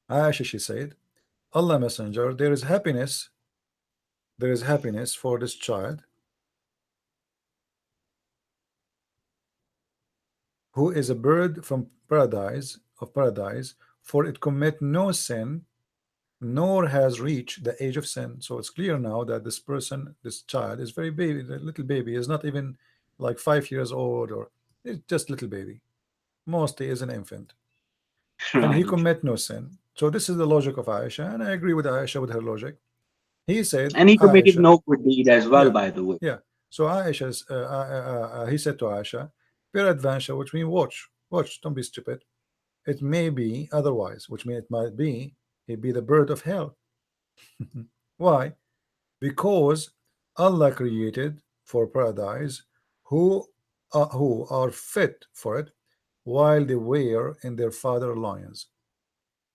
Aisha, she said, Allah Messenger, there is happiness for this child who is a bird from paradise, for it commit no sin, nor has reached the age of sin. So it's clear now that this person, this child, is very baby, the little baby, is not even like 5 years old, or it's just little baby. Mostly is an infant, and he Right. commit no sin. So this is the logic of Aisha, and I agree with Aisha with her logic. He said, And he committed Aisha, no good deed as well, yeah, by the way. yeah. So Aisha's, he said to Aisha, peradventure, which means watch, don't be stupid. It may be otherwise, which means it might be he be the bird of hell. Why? Because Allah created for paradise who are fit for it while they were in their father lions,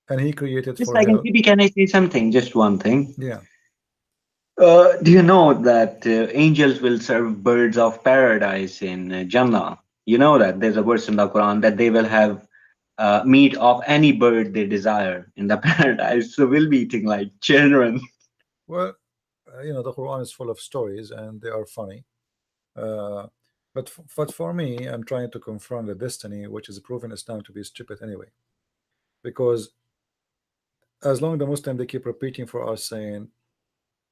and He created Just for like in hell. TP, can I say something? Just one thing. Yeah. Do you know that angels will serve birds of paradise in Jannah? You know that there's a verse in the Quran that they will have meat of any bird they desire in the paradise. So we'll be eating like children. Well, the Quran is full of stories and they are funny. Uh, but for me, I'm trying to confront the destiny, which is proven Islam to be stupid anyway. Because as long the Muslim they keep repeating for us saying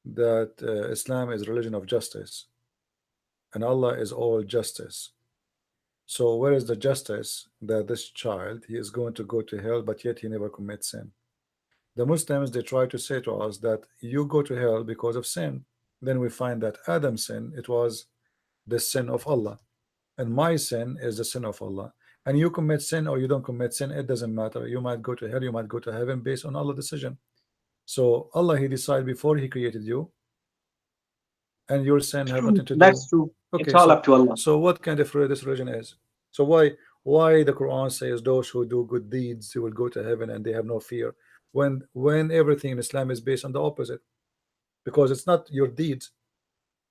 that Islam is religion of justice and Allah is all justice, So where is the justice that this child, he is going to go to hell, but yet he never commits sin? The Muslims, they try to say to us that you go to hell because of sin. Then we find that Adam's sin, it was the sin of Allah, and my sin is the sin of Allah. And you commit sin or you don't commit sin, it doesn't matter. You might go to hell, you might go to heaven based on Allah's decision. So Allah, he decided before he created you, and your sin have True. nothing to do. That's true. It's Okay, all up to Allah. so what kind of this religion is? So why the Quran says those who do good deeds they will go to heaven and they have no fear, when everything in Islam is based on the opposite? Because it's not your deeds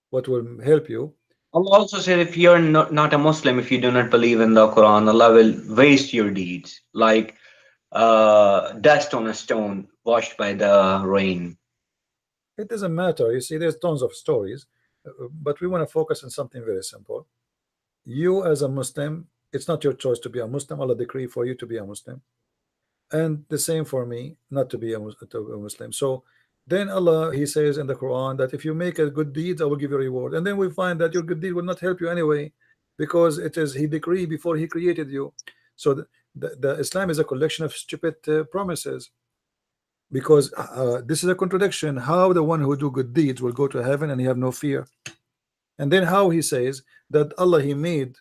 what will help you. Allah also said if you're not a Muslim, if you do not believe in the Quran, Allah will waste your deeds like dust on a stone washed by the rain. It doesn't matter. You see, there's tons of stories, but we want to focus on something very simple. You as a Muslim, it's not your choice to be a Muslim. Allah decree for you to be a Muslim, and the same for me not to be a Muslim. So then Allah, he says in the Quran that if you make a good deeds, I will give you a reward. And then we find that your good deed will not help you anyway, because it is he decreed before he created you. So the Islam is a collection of stupid promises, because this is a contradiction. How the one who do good deeds will go to heaven and he have no fear, and then how he says that Allah, he made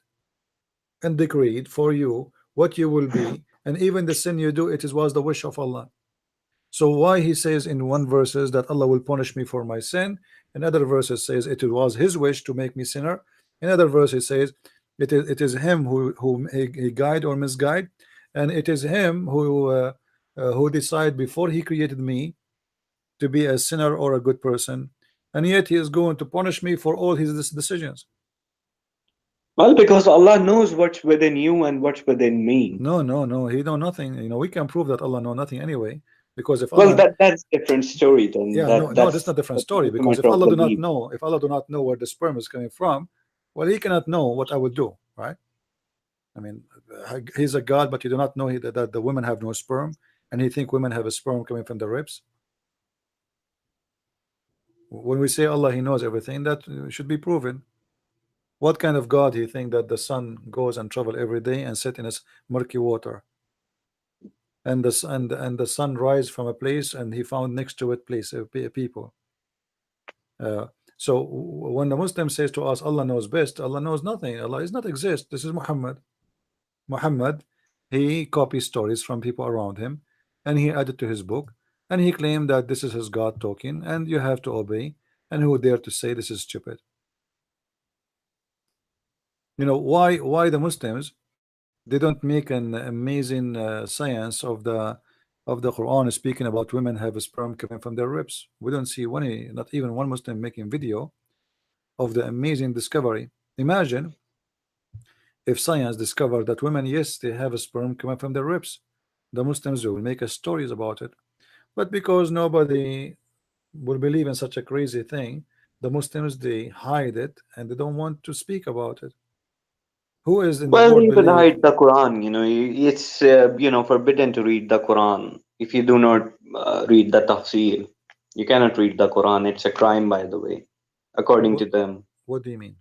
and decreed for you what you will be, and even the sin you do, it was the wish of Allah. So why he says in one verses that Allah will punish me for my sin, in other verses says it was his wish to make me sinner, in other verses says it is him who he guide or misguide, and it is him who decide before he created me to be a sinner or a good person, and yet he is going to punish me for all his decisions. Well, because Allah knows what's within you and what's within me. No, he know nothing. We can prove that Allah know nothing anyway, because if Well, Allah, that's different story then. yeah, no, that's not different That's story, a because matter of belief. if Allah do not know where the sperm is coming from, well, he cannot know what I would do, right? I mean, he's a God, but you do not know that the women have no sperm, and he think women have a sperm coming from the ribs. When we say Allah, he knows everything, that should be proven. What kind of God he think that the sun goes and travel every day and sit in its murky water, and the sun rise from a place and he found next to it place people? Uh, so when the Muslim says to us Allah knows best, Allah knows nothing. Allah is not exist. This is Muhammad, he copies stories from people around him and he added to his book, and he claimed that this is his God talking and you have to obey, and who dare to say this is stupid? Why the Muslims, they don't make an amazing science of the Quran speaking about women have a sperm coming from their ribs? We don't see not even one Muslim making video of the amazing discovery. Imagine if science discovered that women, yes, they have a sperm coming from their ribs, the Muslims will make stories about it. But because nobody will believe in such a crazy thing, the Muslims, they hide it and they don't want to speak about it. Who is in the Well, world you could believe? hide the Quran. It's forbidden to read the Quran if you do not read the tafsir. You cannot read the Quran. It's a crime, by the way, according What, to them. what do you mean?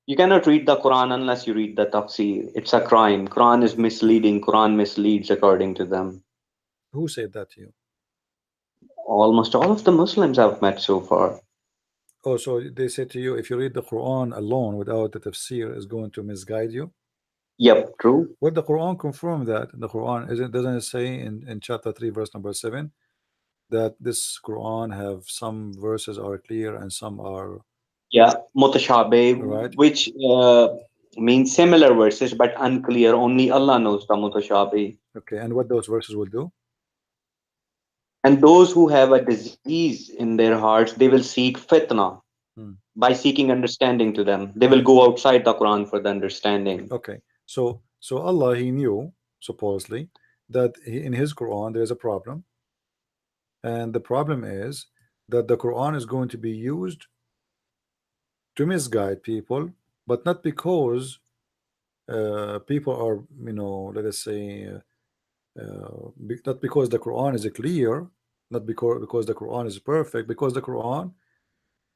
You cannot read the Quran unless you read the tafsir. It's a crime. Quran is misleading. Quran misleads according to them. Who said that to you? Almost all of the Muslims I've met so far. Oh, so they say to you if you read the Quran alone without the tafsir is going to misguide you? Yep, true. Well, the Quran confirmed that. The Quran doesn't it say in chapter 3 verse number 7 that this Quran have some verses are clear and some are Yeah, mutashabih, right? which means similar verses but unclear. Only Allah knows the mutashabih. Okay, and what those verses will do? And those who have a disease in their hearts, they will seek fitna Hmm. by seeking understanding to them. They will Okay, go outside the Quran for the understanding. okay. So Allah, he knew supposedly that in his Quran there is a problem, and the problem is that the Quran is going to be used to misguide people, but not because people are, let us say, not because the Quran is clear, not because the Quran is perfect, because the Quran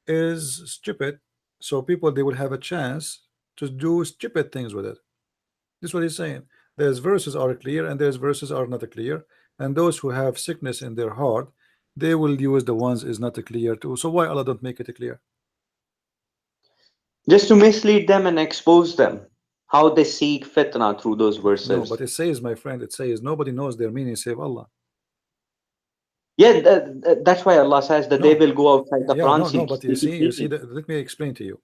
is stupid. So people, they will have a chance to do stupid things with it. This is what he's saying. There's verses are clear and there's verses are not clear, and those who have sickness in their heart, they will use the ones is not clear too. So why Allah don't make it clear? Just to mislead them and expose them. How they seek fitna through those No, but verses. it says, my friend, it says nobody knows their meaning save Allah. Yeah, that's why Allah says that they No, will go outside the yeah, Quran no, but seeking you see meaning. that. Let me explain to you.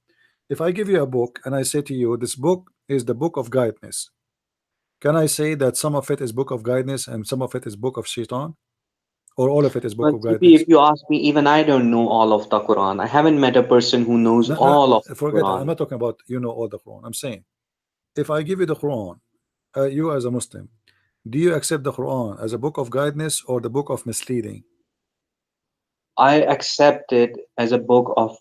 If I give you a book and I say to you, this book is the book of guidance, can I say that some of it is book of guidance and some of it is book of shaitan, or all of it is book Well, of CP, if guidance? you ask me, even I don't know all of the Quran. I haven't met a person who knows No, no, all of the forget that. I'm Quran. not talking about all the Quran. I'm saying if I give you the Quran, you as a Muslim, do you accept the Quran as a book of guidance or the book of misleading? I accept it as a book of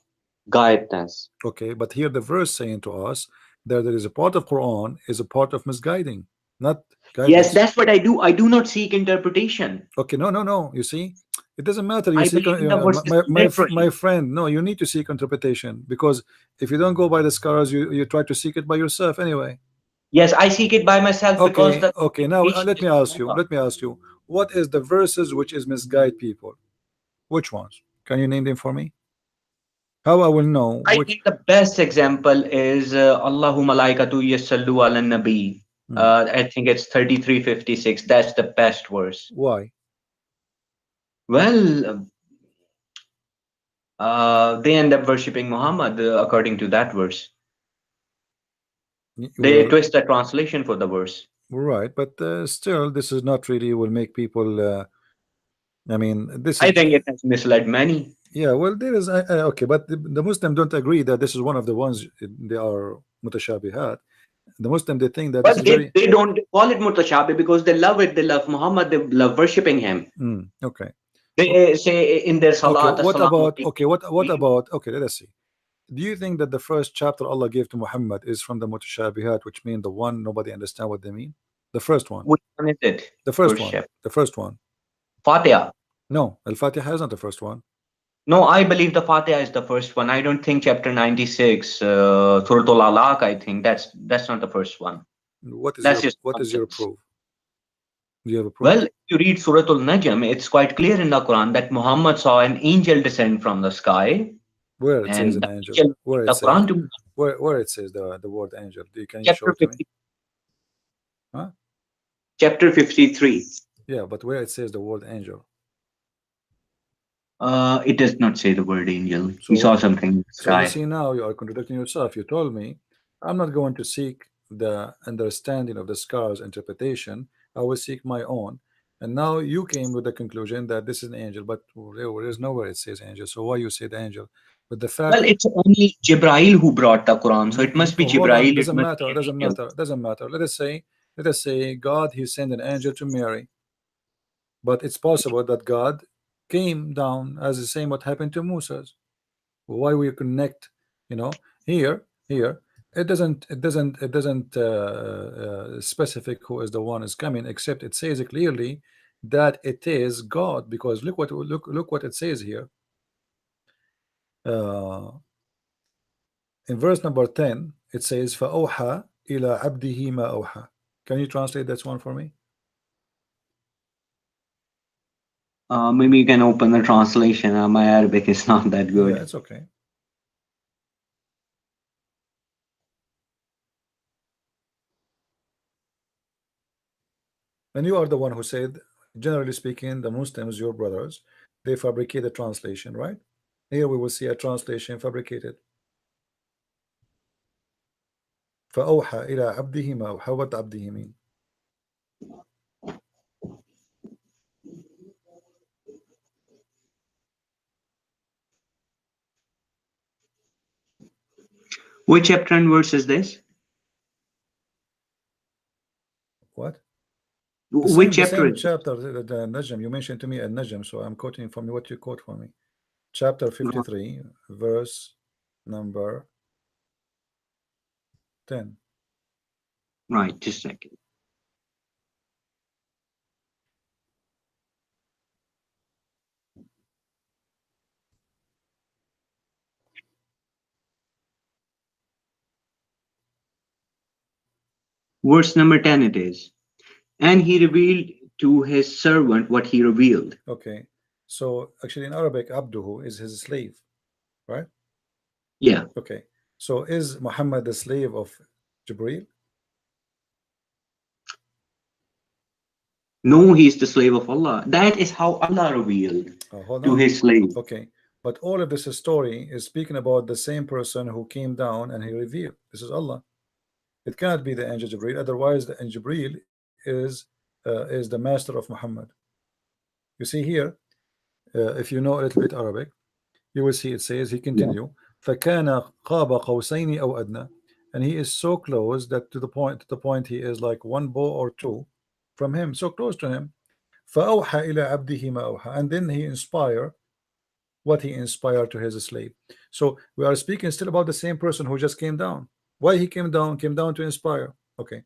guidance. Okay, but here the verse saying to us that there is a part of Quran is a part of misguiding, not Yes, guidance. that's what I do. I do not seek interpretation. Okay, no, no, no. You see, it doesn't matter. You I seek believe in the verses my literally. friend. No, you need to seek interpretation because if you don't go by the scholars, you try to seek it by yourself anyway. Yes, I seek it by myself because Okay, the okay. Now interpretation let is me from ask you. Allah. Let me ask you. What is the verses which is misguide people? Which ones? Can you name them for me? How I will know I which? think the best example is Allahu malaikatu yasallu ala nabi. Hmm, I think it's 33:56. That's the best verse. why? Well, they end up worshipping Muhammad according to that verse. They Well, twist the translation for the verse. right, but still, this is not really will make people. I mean, this I is think it has misled many. yeah. Well, there is okay, but the Muslim don't agree that this is one of the ones they are mutashabihat. The Muslim they think that Well, this is they, very they don't call it mutashabi because they love it. They love Muhammad. They love worshipping him. okay. They say in their Okay, salat, what assalamu about alaikum. what about okay? Let us see. Do you think that the first chapter Allah gave to Muhammad is from the mutashabihat, which mean the one nobody understand what they mean? The first one, Which one is it? the first First one, chapter. the first one. Fatiha. No, Al-Fatiha is not the first one. No, I believe the Fatiha is the first one. I don't think chapter 96, Surah Al-Alaq, I think that's not the first one. That's just What is your nonsense. proof? Do you have a proof? Well, if you read Surah Al-Najm, it's quite clear in the Quran that Muhammad saw an angel descend from the sky, Where it says and an the angel? angel Where read it the says Quran to where it says the word angel? Can you show chapter it to me? 50, Huh? chapter 53. Yeah, but where it says the word angel? It does not say the word angel. He So saw what? something in the So you sky. see now you are contradicting yourself. You told me I'm not going to seek the understanding of the scholars' interpretation. I will seek my own. And now you came with the conclusion that this is an angel, but there is nowhere it says angel. So why you say the angel? But the Well, fact, it's only Jibrail who brought the Quran, so it must be hold on, Jibrail. It doesn't must matter, be an doesn't angel. matter, doesn't matter. Let us say God he sent an angel to Mary, but it's possible that God came down as the same what happened to Moses. Why we connect, here it doesn't specific who is the one is coming, except it says clearly that it is God, because look what it says here, uh, in verse number 10 it says فَأَوْحَى إِلَى عَبْدِهِ مَا أَوْحَى. Can you translate that one for me? Maybe you can open the translation. My Arabic is not that Yeah, good. it's okay. And you are the one who said, generally speaking, the Muslims, your brothers, they fabricate a translation, right? Here we will see a translation fabricated. فأوحى إلى عبده ما أوحى. What عبده mean? Which chapter and verse is this? What? Which The chapter same is this? chapter, the Najm. You mentioned to me a Najm, so I'm quoting from what you quote for me. Chapter 53, verse number 10. Right, just a second. Verse number 10 it is. And he revealed to his servant what he revealed. Okay, so actually in Arabic, abduhu is his slave, right? Yeah. Okay, so is Muhammad the slave of Jibril? No, he is the slave of Allah. That is how Allah revealed Hold to on. his slave. Okay, but all of this story is speaking about the same person who came down and he revealed. This is Allah. It cannot be the angel Jibril, otherwise the angel Jibril is the master of Muhammad. You see here, if you know a little bit Arabic, you will see it says, he Yeah. continue, فَكَانَ قَابَ قَوْسَيْنِ أَوْ أَدْنَى, and he is so close that to the point he is like one bow or two from him, so close to him. فَأَوْحَى إِلَى عَبْدِهِ مَا أَوْحَى, and then he inspire what he inspired to his slave. So we are speaking still about the same person who just came down. Why he came down? Came down to inspire. Okay,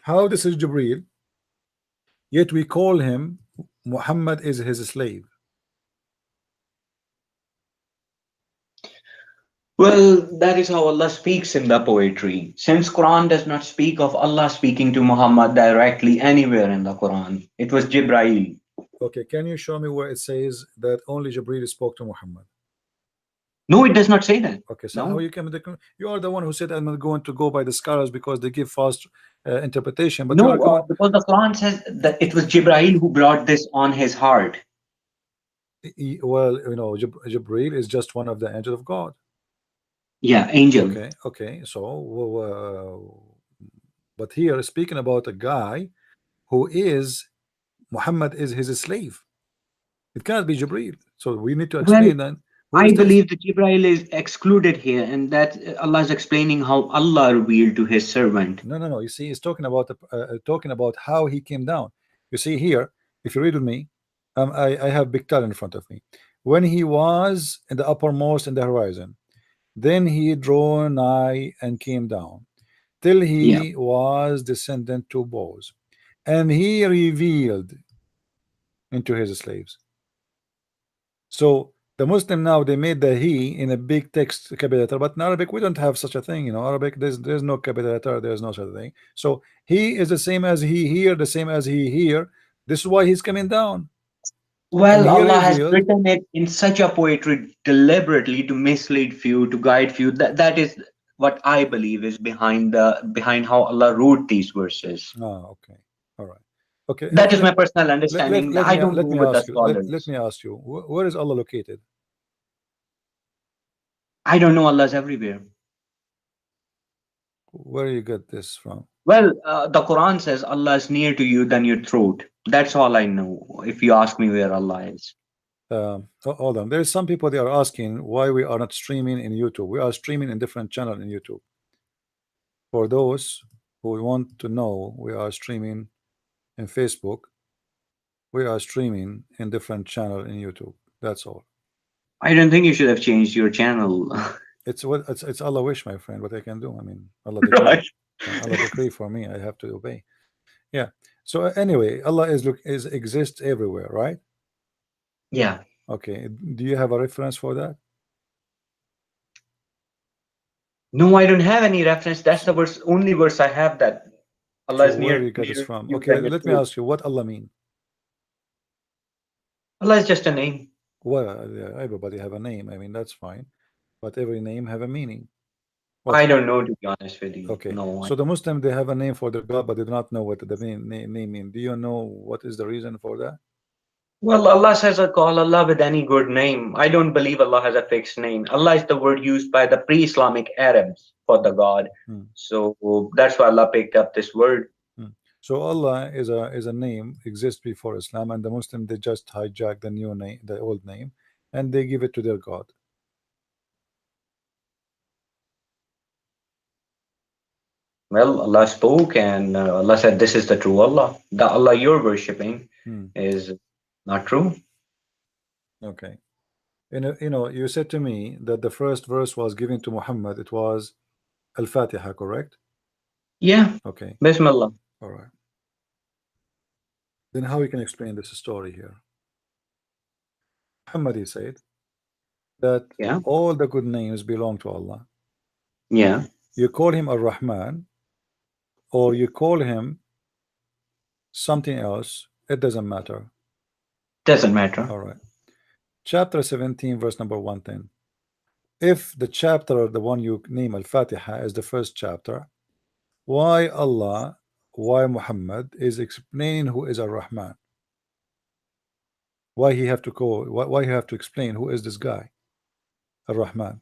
how this is Jibril, yet we call him Muhammad is his slave. Well, that is how Allah speaks in the poetry. Since Quran does not speak of Allah speaking to Muhammad directly anywhere in the Quran, it was Jibreel. Okay, can you show me where it says that only Jibril spoke to Muhammad? No, it does not say that. Okay, so how No. you came to the, you are the one who said I'm not going to go by the scholars because they give false interpretation, but you No, are going. because the Quran says that it was Jibreel who brought this on his heart. Well, you know, Jibril is just one of the angels of God. Yeah, angel. Okay, so but here speaking about a guy who is Muhammad is his slave. It cannot be Jibril. So we need to Well, explain then where I is this? believe that Jibreel is excluded here, and that Allah is explaining how Allah revealed to his servant. No. You see, he's talking about how he came down. You see here, if you read with me, I have big tile in front of me. When he was in the uppermost in the horizon, then he drew nigh and came down, till Yeah. he was descendant to bows, and he revealed into his slaves. So the Muslim now they made the he in a big text capital letter, but in Arabic we don't have such a thing. You know, Arabic there's no capital letter, there's no such a thing. So he is the same as he here, the same as he here. This is why he's coming down, and Well, he Allah has revealed. written it in such a poetry deliberately to mislead few, to guide few. That is what I believe is behind how Allah wrote these verses. Okay, all right, okay. That is my personal understanding. Let I me don't go with the ask you. Let scholars. me ask you. Where is Allah located? I don't know, Allah's everywhere. Where you get this from? Well, the Quran says Allah is near to you than your throat. That's all I know. If you ask me where Allah is. Hold on. There's some people they are asking why we are not streaming in YouTube. We are streaming in different channel in YouTube. For those who want to know, we are streaming in Facebook. We are streaming in different channel in YouTube. That's all. I don't think you should have changed your channel. It's what it's Allah wish, my friend. What I can do. I mean, Allah decree. Right. Allah decree for me. I have to obey. Yeah. So anyway, Allah is exists everywhere, right? Yeah. Okay. Do you have a reference for that? No, I don't have any reference. That's the verse, only verse I have, that Allah So is where near, you get this near from? you Okay. than your Let me throat. ask you, what Allah mean? Allah is just a name. Well, yeah, everybody have a name. I mean, that's fine, but every name have a meaning. I What? don't know, to be honest with you. Okay. No. So the Muslim they have a name for their God, but they do not know what the name mean. Do you know what is the reason for that? Well, Allah says, I call Allah with any good name. I don't believe Allah has a fixed name. Allah is the word used by the pre-Islamic Arabs for the God. Hmm. So that's why Allah picked up this word. Hmm. So Allah is a name exists before Islam, and the Muslim they just hijack the new name, the old name, and they give it to their God. Well, Allah spoke, and Allah said, this is the true Allah. The Allah you're worshipping Hmm. is not true. Okay. You said to me that the first verse was given to Muhammad. It was Al-Fatiha, correct? Yeah. Okay. Bismillah. All right. Then how you can explain this story here? Muhammad, he said that Yeah. all the good names belong to Allah. Yeah. You call him Ar-Rahman, or you call him something else, it doesn't matter. Doesn't matter. All right. Chapter 17, verse number 110. If the chapter, the one you name Al-Fatiha, is the first chapter, why Allah, why Muhammad is explaining who is Ar-Rahman? Why he have to call? Why he have to explain who is this guy, Ar-Rahman?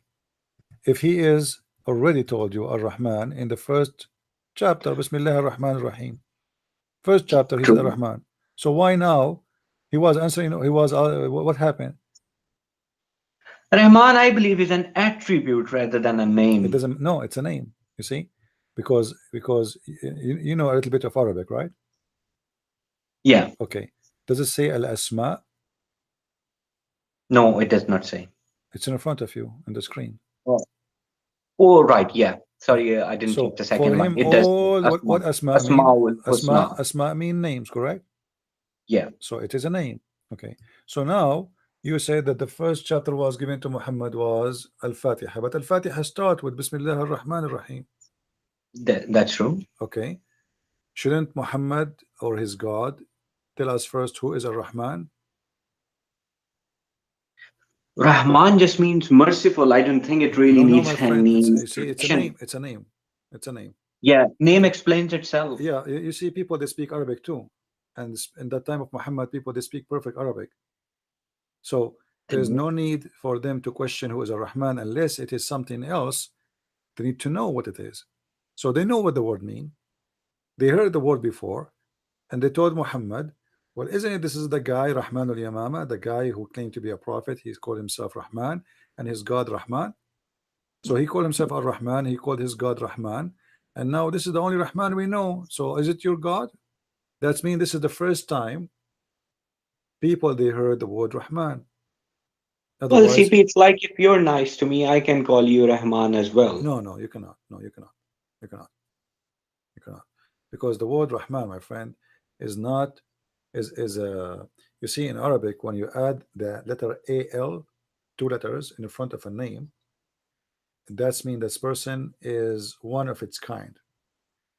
If he is already told you Ar-Rahman in the first chapter, Bismillah ar-Rahman ar-Rahim. First chapter, he said True. Ar-Rahman. So why now he was answering? He was what happened? Rahman, I believe, is an attribute rather than a It name. doesn't. No, it's a name. You see, because you know a little bit of Arabic, right? Yeah. Okay. Does it say Al-Asma? No, it does not say. It's in front of you on the screen. Oh, right. Yeah. Sorry, I didn't So check the for second one. him, It does. all what Asma mean? Asma Husna. Asma mean names, correct? Yeah. So it is a name. Okay. So now you say that the first chapter was given to Muhammad was Al-Fatiha, but Al-Fatiha start with Bismillah ar-Rahman ar-Rahim. That's true. Okay. Shouldn't Muhammad or his God tell us first who is Ar-Rahman? Rahman just means merciful. I don't think it really No, needs my friend. any You see, it's a introduction. name. It's a name. It's a name. Yeah, name explains itself. Yeah, you see, people they speak Arabic too, and in that time of Muhammad, people they speak perfect Arabic. So there's no need for them to question who is Ar-Rahman unless it is something else. They need to know what it is. So they know what the word mean. They heard the word before, and they told Muhammad, well, isn't it this is the guy Rahman al-Yamama, the guy who claimed to be a prophet? He's called himself Rahman and his God Rahman. So he called himself Ar-Rahman, he called his God Rahman, and now this is the only Rahman we know. So is it your God? That's mean this is the first time people they heard the word Rahman. Well, Otherwise, CP, it's like if you're nice to me, I can call you Rahman as well. no, you cannot. No, you cannot. You cannot. You cannot. Because the word Rahman, my friend, is not is a you see in Arabic when you add the letter al, two letters in the front of a name, that's mean this person is one of its kind.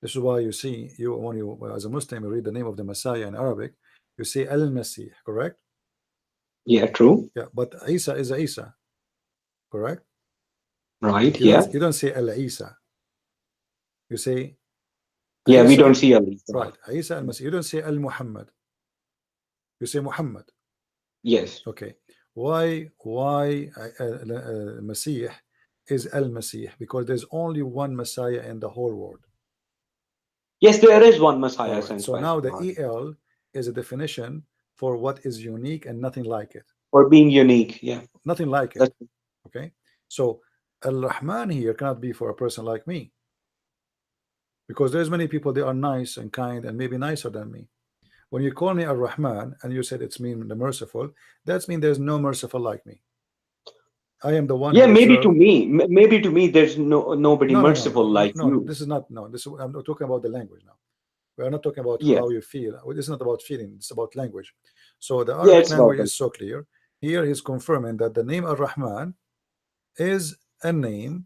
This is why you see you when you as a Muslim you read the name of the Messiah in Arabic, you say Al-Masih, correct? Yeah, true. Yeah, but Isa is a Isa, correct? Right. You Yeah. don't say Al-Isa. You say Yeah, we Isa, don't see Ali. right? Isa Al-Masih. You don't say Al-Muhammad. You say Muhammad. Yes. Okay. Why Masih is Al-Masih? Because there's only one Messiah in the whole world. Yes, there is one All Messiah right. sent So by now the God. EL is a definition for what is unique and nothing like it. For being unique. Yeah. Nothing like it. That's, Okay. So Al-Rahman here cannot be for a person like me. Because there's many people they are nice and kind and maybe nicer than me. When you call me Ar-Rahman and you said it's mean the merciful, that's mean there's no merciful like me. I am the one yeah, who maybe to deserve. me, maybe to me, there's nobody merciful like you. This is not. No, this I'm not talking about the language now. We are not talking about Yeah. how you feel. This is not about feeling. It's about language. So the Yeah, Arabic it's about language that. is so clear. Here he's confirming that the name Ar-Rahman is a name,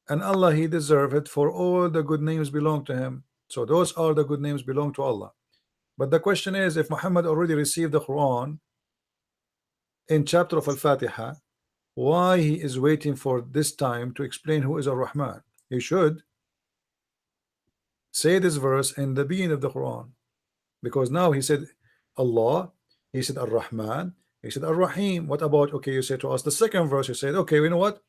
and Allah He deserve it for all the good names belong to Him. So those are the good names belong to Allah. But the question is, if Muhammad already received the Quran in chapter of Al-Fatiha, why he is waiting for this time to explain who is Ar-Rahman? He should say this verse in the beginning of the Quran, because now he said Allah, he said Ar-Rahman, he said Ar-Rahim. What about, okay, you say to us the second verse, you said, okay, you know what,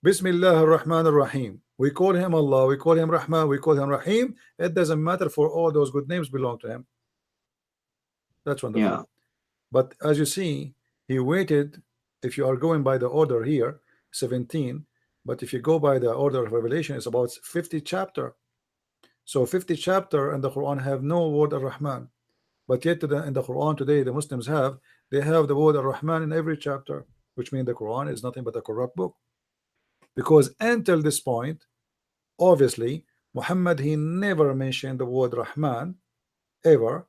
Bismillah ar-Rahman ar-Rahim, we call him Allah, we call him Rahman, we call him Rahim. It doesn't matter, for all those good names belong to him. That's wonderful. Yeah. But as you see, he waited. If you are going by the order here, 17, but if you go by the order of revelation, it's about 50 chapter. So 50 chapter in the Quran have no word Ar-Rahman, but yet in the Quran today the Muslims they have the word Ar-Rahman in every chapter, which means the Quran is nothing but a corrupt book. Because until this point, obviously Muhammad he never mentioned the word Rahman ever,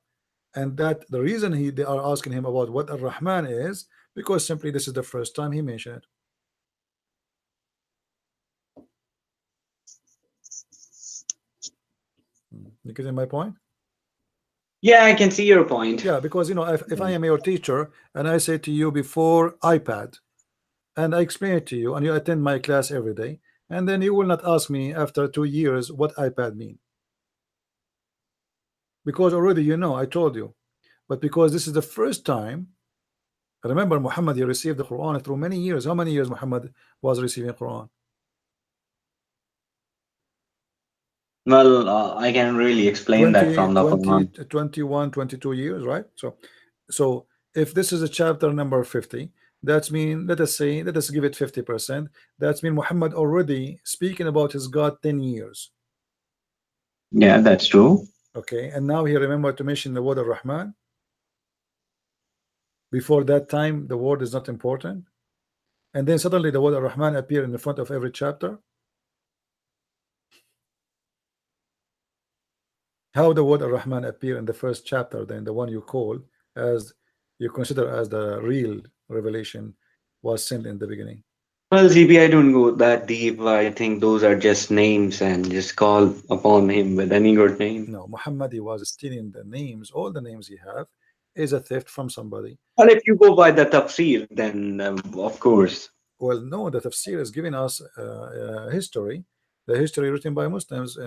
and that the reason they are asking him about what Ar-Rahman is, because simply this is the first time he mentioned it. You getting my point? Yeah, I can see your point. Yeah, because you know, if I am your teacher and I say to you before iPad, and I explain it to you, and you attend my class every day, and then you will not ask me after 2 years what iPad mean, because already you know, I told you. But because this is the first time, remember Muhammad, he received the Quran through many years. How many years Muhammad was receiving Quran? Well, I can really explain that 20, from the 20, Quran. 21, 22 years, right? So if this is a chapter number 50, that's mean, let us say, let us give it 50%. That's mean Muhammad already speaking about his God 10 years. Yeah, that's true. Okay, and now he remembered to mention the word Ar-Rahman. Before that time, the word is not important. And then suddenly the word Ar-Rahman appear in the front of every chapter. How the word Ar-Rahman appear in the first chapter, then the one you call as, you consider as the real revelation was sent in the beginning? Well, ZB, I don't go that deep. I think those are just names and just call upon him with any good name. No, Muhammad, he was stealing the names. All the names he have is a theft from somebody. Well, if you go by the tafsir, then of course. Well, no, the tafsir is giving us history, the history written by Muslims.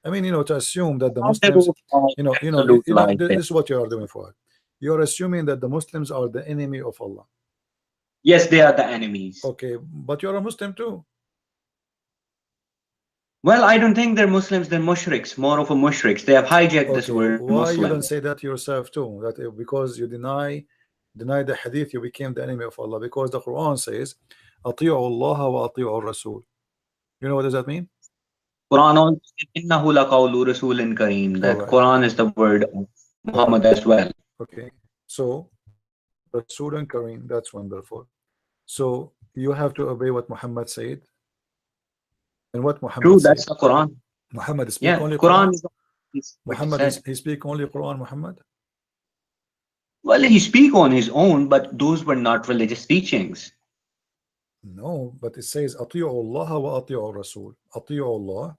I mean, you know, to assume that the They Muslims, wrote all absolute lies there. this is what you are doing for it. You're assuming that the Muslims are the enemy of Allah. Yes, they are the enemies. Okay, but you're a Muslim too. Well, I don't think they're Muslims, they're mushriks, more of a mushriks. They have hijacked this Okay, word why you Muslim. don't say that yourself too? That because you deny the hadith, you became the enemy of Allah. Because the Quran says, "Ati'u Allah wa ati'u Rasul." You know what does that mean? Quran also says, "Innahu laqawlu rasulin kareem." All That right. Quran is the word of All right. Muhammad as well. Okay. So Rasul and Kareem, that's wonderful. So you have to obey what Muhammad said. And what True, Muhammad that's said. the Quran. Muhammad speak Yeah, only Quran Quran. is what he Muhammad said. he speak only Quran, Muhammad. Well, he speak on his own, but those were not religious teachings. No, but it says Ati'u Allah wa ati'u Rasul. Ati'u Allah.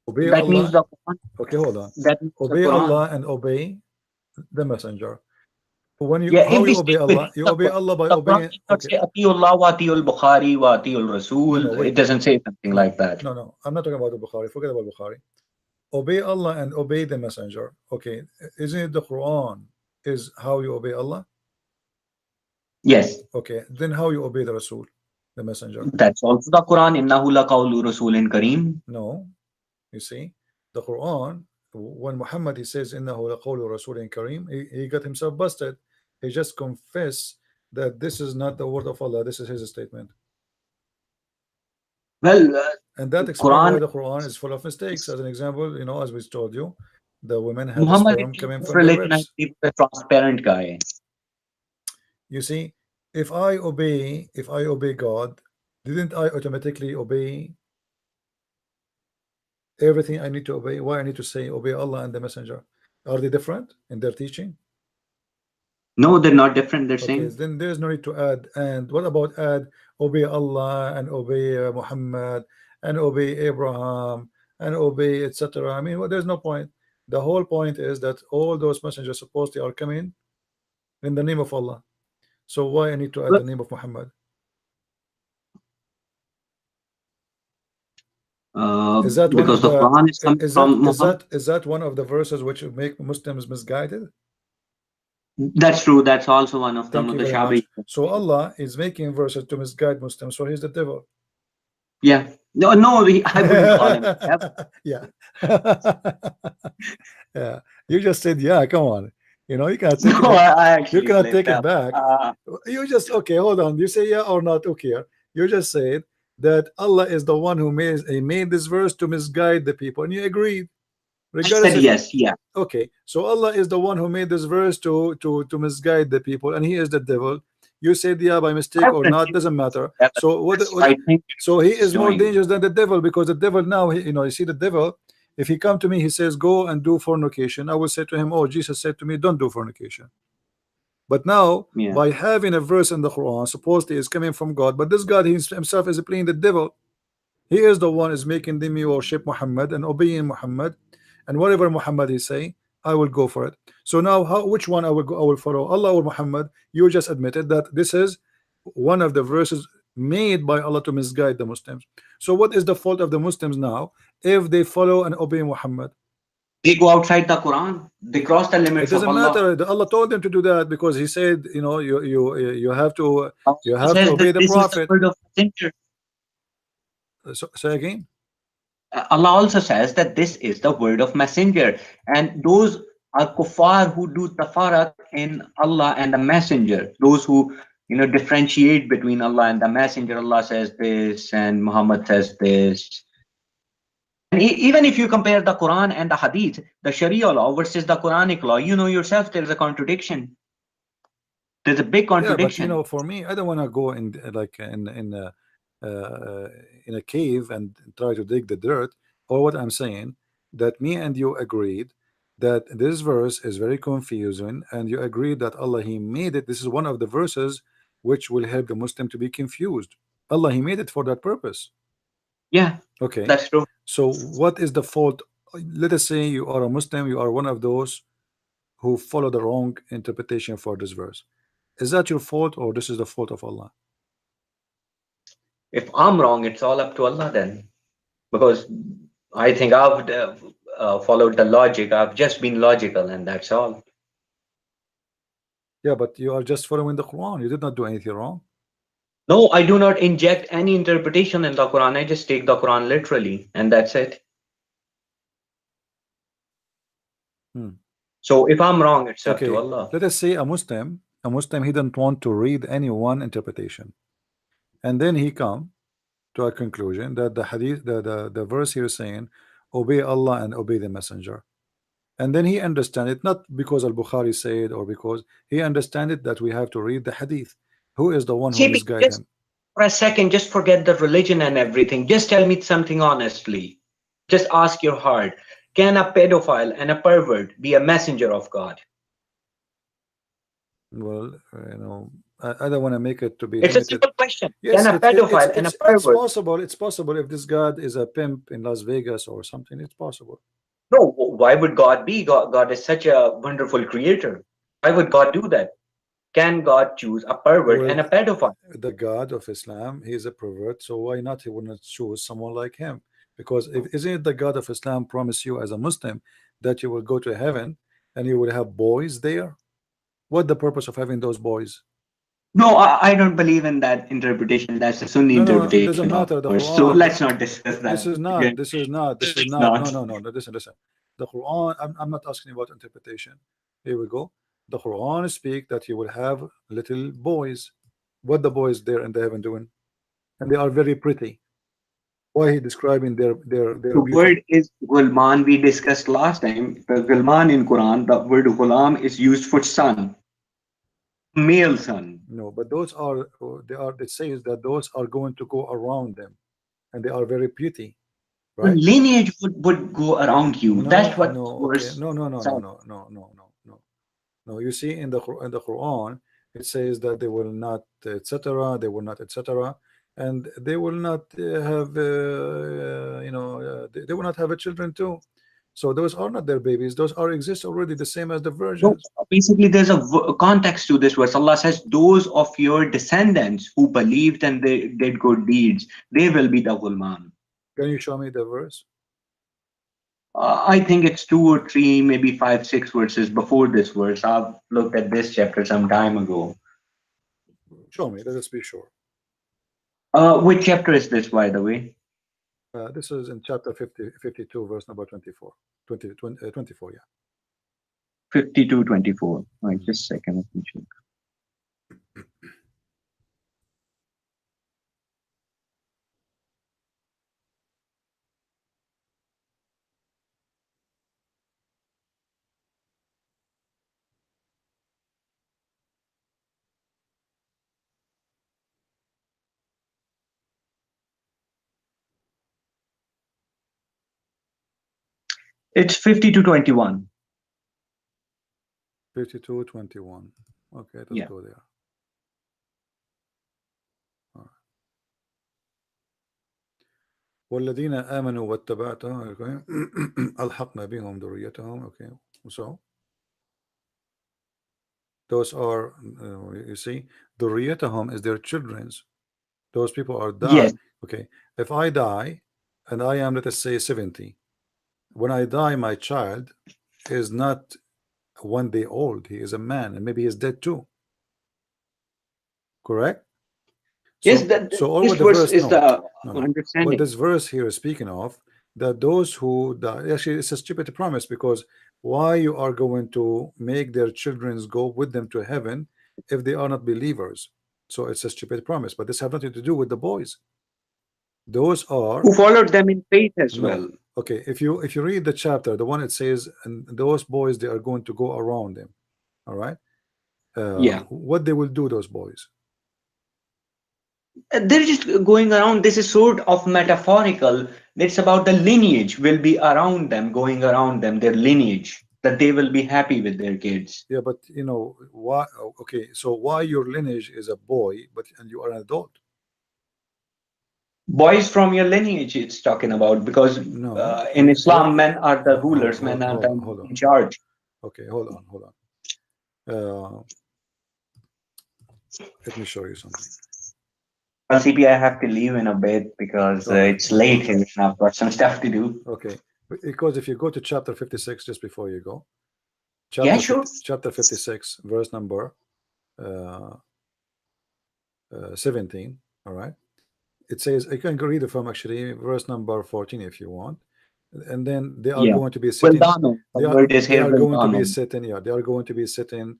Obey That means Allah. the Quran. Okay, hold on. That means the Obey Quran. Allah and obey the messenger. When you, Yeah, how if we you obey stick within Allah? You the obey Quran, Allah by the Quran obeying. does not Okay, say Atiullah wa Atiul Bukhari wa Atiul no, Rasul. It wait. doesn't say something like No, that. no. I'm not talking about the Bukhari. Forget about Bukhari. Obey Allah and obey the messenger. Okay, isn't it the Quran is how you obey Allah? Yes, Okay, then how you obey the Rasul, the messenger? that's also the Quran. Innahu laqawlu rasulin kareem. No, you see, the Quran, when Muhammad he says innahu laqawlu rasulin kareem, he got himself busted. He just confessed that this is not the word of Allah, this is his statement. Well, And that explains why Quran. the Quran is full of mistakes. As an example, you know, as we told you, the women had a Muhammad sperm is coming of from their religion. ribs. He's a transparent guy. You see, if I obey God, didn't I automatically obey everything I need to obey? Why I need to say obey Allah and the messenger? Are they different in their teaching? No, they're not different. They're Okay, same. then there's no need to add. And what about add obey Allah and obey Muhammad and obey Abraham and obey etc.? I mean, well, there's no point. The whole point is that all those messengers supposedly are coming in the name of Allah. So why I need to add the name of Muhammad? Is that one Because of the the Quran is coming from Muhammad. is that one of the verses which make Muslims misguided? That's true. That's also one of the Thank you very much. mutashabih. So Allah is making verses to misguide Muslims, so he's the devil. Yeah. No, no, I wouldn't call him. Yeah. Yeah. You just said, yeah, come on. You know, you cannot take No, it. I You actually cannot slipped take it up. back. You just, okay, hold on. You say yeah or not, okay. You just said that Allah is the one who made this verse to misguide the people, and you agreed. I Regardless said if yes. Yeah. okay, so Allah is the one who made this verse to misguide the people, and he is the devil. You said yeah by I mistake or wouldn't not, say doesn't matter. that. So That's what I think so he he's is more doing. dangerous than the devil, because the devil now, you know, you see the devil, if he come to me, he says go and do fornication, I will say to him, oh, Jesus said to me don't do fornication. But now Yeah. by having a verse in the Quran supposedly is coming from God, but this God himself is playing the devil. He is the one is making them worship Muhammad and obeying Muhammad, and whatever Muhammad is saying, I will go for it. So now, which one I will go? I will follow Allah or Muhammad? You just admitted that this is one of the verses made by Allah to misguide the Muslims. So what is the fault of the Muslims now if they follow and obey Muhammad? They go outside the Quran. They cross the It limits of doesn't Allah. matter. Allah told them to do that because He said, you know, you have to Allah says obey that the this is the Prophet. word of messenger. So, say again. Allah also says that this is the word of messenger, and those are kuffar who do tafarak in Allah and the messenger. Those who differentiate between Allah and the messenger. Allah says this, and Muhammad says this. And even if you compare the Quran and the Hadith, the Sharia law versus the Quranic law, you know yourself there is a contradiction. There's a big Yeah, but you contradiction. know, for me, I don't want to go in like in a cave and try to dig the dirt. Or what I'm saying, that me and you agreed that this verse is very confusing, and you agreed that Allah He made it. This is one of the verses which will help the Muslim to be confused. Allah He made it for that purpose. Yeah, Okay, that's true. so what is the fault? Let us say you are a Muslim, you are one of those who follow the wrong interpretation for this verse. Is that your fault or this is the fault of Allah? If I'm wrong, it's all up to Allah then. Because I think I've followed the logic. I've just been logical, and that's all. Yeah, but you are just following the Quran. You did not do anything wrong. No, I do not inject any interpretation in the Quran. I just take the Quran literally, and that's it. Hmm. So if I'm wrong, it's up to Okay, Allah. let us say a Muslim, he didn't want to read any one interpretation, and then he come to a conclusion that the hadith, the verse here is saying, obey Allah and obey the messenger. And then he understand it not because Al-Bukhari said or because he understand it that we have to read the hadith. Who is the one who JP, misguide just him? for a second, just forget the religion and everything. Just tell me something honestly. Just ask your heart. Can a pedophile and a pervert be a messenger of God? Well, you know, I don't want to make it to be It's a limited. simple question. Can Yes, a pedophile and a it's pervert? possible. It's possible if this God is a pimp in Las Vegas or something. It's possible. No, why would God be? God is such a wonderful creator. Why would God do that? Can God choose a pervert Well, and a pedophile? the God of Islam, he is a pervert, so why not he would not choose someone like him? Because if isn't it the God of Islam promise you as a Muslim that you will go to heaven and you will have boys there? What the purpose of having those boys? No, I don't believe in that interpretation. That's a Sunni No, no, it doesn't interpretation of matter. The course. So Quran, let's not discuss this that. is not, Okay? this is not, this is It's not. No, not. no, no, no. Listen, listen. The Quran. I'm not asking about interpretation. Here we go. The Quran speak that you will have little boys. What the boys there in the heaven doing? And they are very pretty. Why he describing their The beauty? word is gulman. We discussed last time. The gulman in Quran, the word gulam is used for son, male son. No, but those are they are. It says that those are going to go around them, and they are very pretty, The right? lineage would go around you. That's No, what no, okay, verse no, no, no, no, said. no, no, no, no, no. No, you see in the Quran, it says that they will not, etc. They will not, etc. And they will not have, they will not have a children too. So those are not their babies. Those are exist already, the same as the No, virgins. basically, there's a context to this verse. Allah says, "Those of your descendants who believed and they did good deeds, they will be the gulman." Can you show me the verse? I think it's two or three, maybe five, six verses before this verse. I've looked at this chapter some time ago. Show me. Let us be sure. Which chapter is this, by the way? This is in chapter 52, verse number 24. 24, yeah. 52:24. Right, just a second. Let me check. It's 50 to 21. 52, 21. Okay, let's Yeah. go there. All right. والذين آمنوا واتبعتهم okay. ألحقنا بهم ذريتهم. Okay, so those are you see, ذريتهم is their children's. Those people are die. Yes. Okay, if I die and I am, let us say, 70, when I die, my child is not 1 day old. He is a man, and maybe he's dead too. Correct? Yes, So all this what the verse verse, is no, the no, no. What understanding. this verse here is speaking of, that those who die, actually it's a stupid promise, because why you are going to make their children go with them to heaven if they are not believers? So it's a stupid promise, but this have nothing to do with the boys. Those are, Who followed them in faith as no, well. okay, if you read the chapter, the one it says, and those boys, they are going to go around them. All right, Yeah. what they will do, those boys? They're just going around. This is sort of metaphorical. It's about the lineage will be around them, going around them, their lineage, that they will be happy with their kids. Yeah, but you know why? Okay, so why your lineage is a boy, but and you are an adult? Boys from your lineage, it's talking about, because No, in Islam, men are the hold, rulers, men hold, are hold on, the hold on. in charge. Okay, hold on, hold on. Let me show you something. Well, CP, I have to leave in a bit because All right, it's late here and I've got some stuff to do. okay. Because if you go to chapter 56, just before you go, Yeah, sure. chapter 56, verse number uh, 17. All right, it says, I can go read it from actually verse number 14 if you want, and then they are Yeah. going to be Well sitting. done. The word is They here, are well going to be done. sitting. Yeah, they are going to be sitting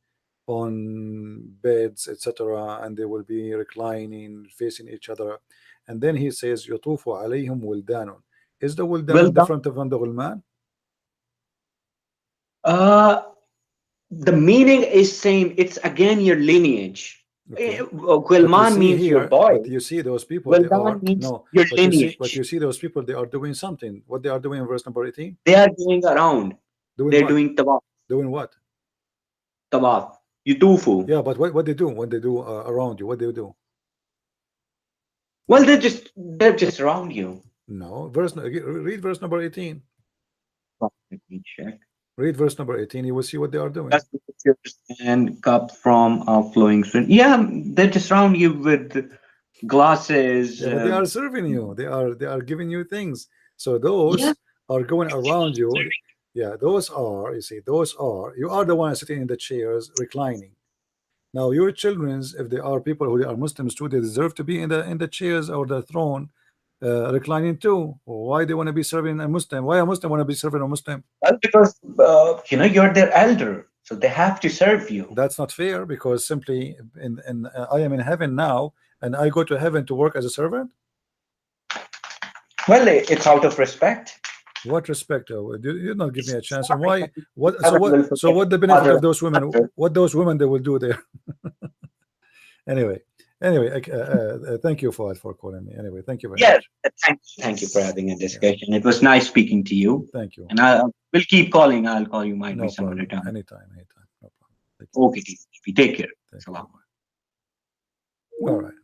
on beds, etc., and they will be reclining, facing each other. And then he says, يطوف عليهم ولدان. Is the Well ولدان done. different from the غلمان? Uh, the meaning is same. It's again your lineage. Okay, but you Gulman see means your here, boy. but you see those people, Well they done are means no, your but lineage. you see those people, they are doing something. What they are doing in verse number 18? They are going around. Doing They're what? doing tawaf. Doing what? Tawaf. Yutufu. Yeah, but what they do when they do around you? What they do? Well, they're just around you. No, read verse number 18. Let me check. Read verse number 18. You will see what they are doing. That's the pictures and cup from a flowing stream. Yeah, they just surround you with glasses. Yeah, but they are serving you. They are giving you things. So Yeah, those are going around you. Yeah, those are, you see, those are, you are the one sitting in the chairs reclining. Now your children's, if they are people who are Muslims too, they deserve to be in the chairs or the throne, reclining too. Why they want to be serving a Muslim? Why a Muslim want to be serving a Muslim? well, because you're their elder, so they have to serve you. That's not fair, because simply I am in heaven now, and I go to heaven to work as a servant. Well, it's out of respect. What respect? You not give me a chance. And Sorry, why? What? heaven will forget What the benefit father of those women? and mother. What those women they will do there? Anyway, thank you for calling me. Anyway, thank you very Yeah, much. thank you for having a Yeah, discussion. It was nice speaking to you, thank you. and I will keep calling. I'll call you, might be No some other problem. time. Anytime, anytime. No problem. Thank you. Okay, take care. Thank you. Salam. Bye-bye. All right.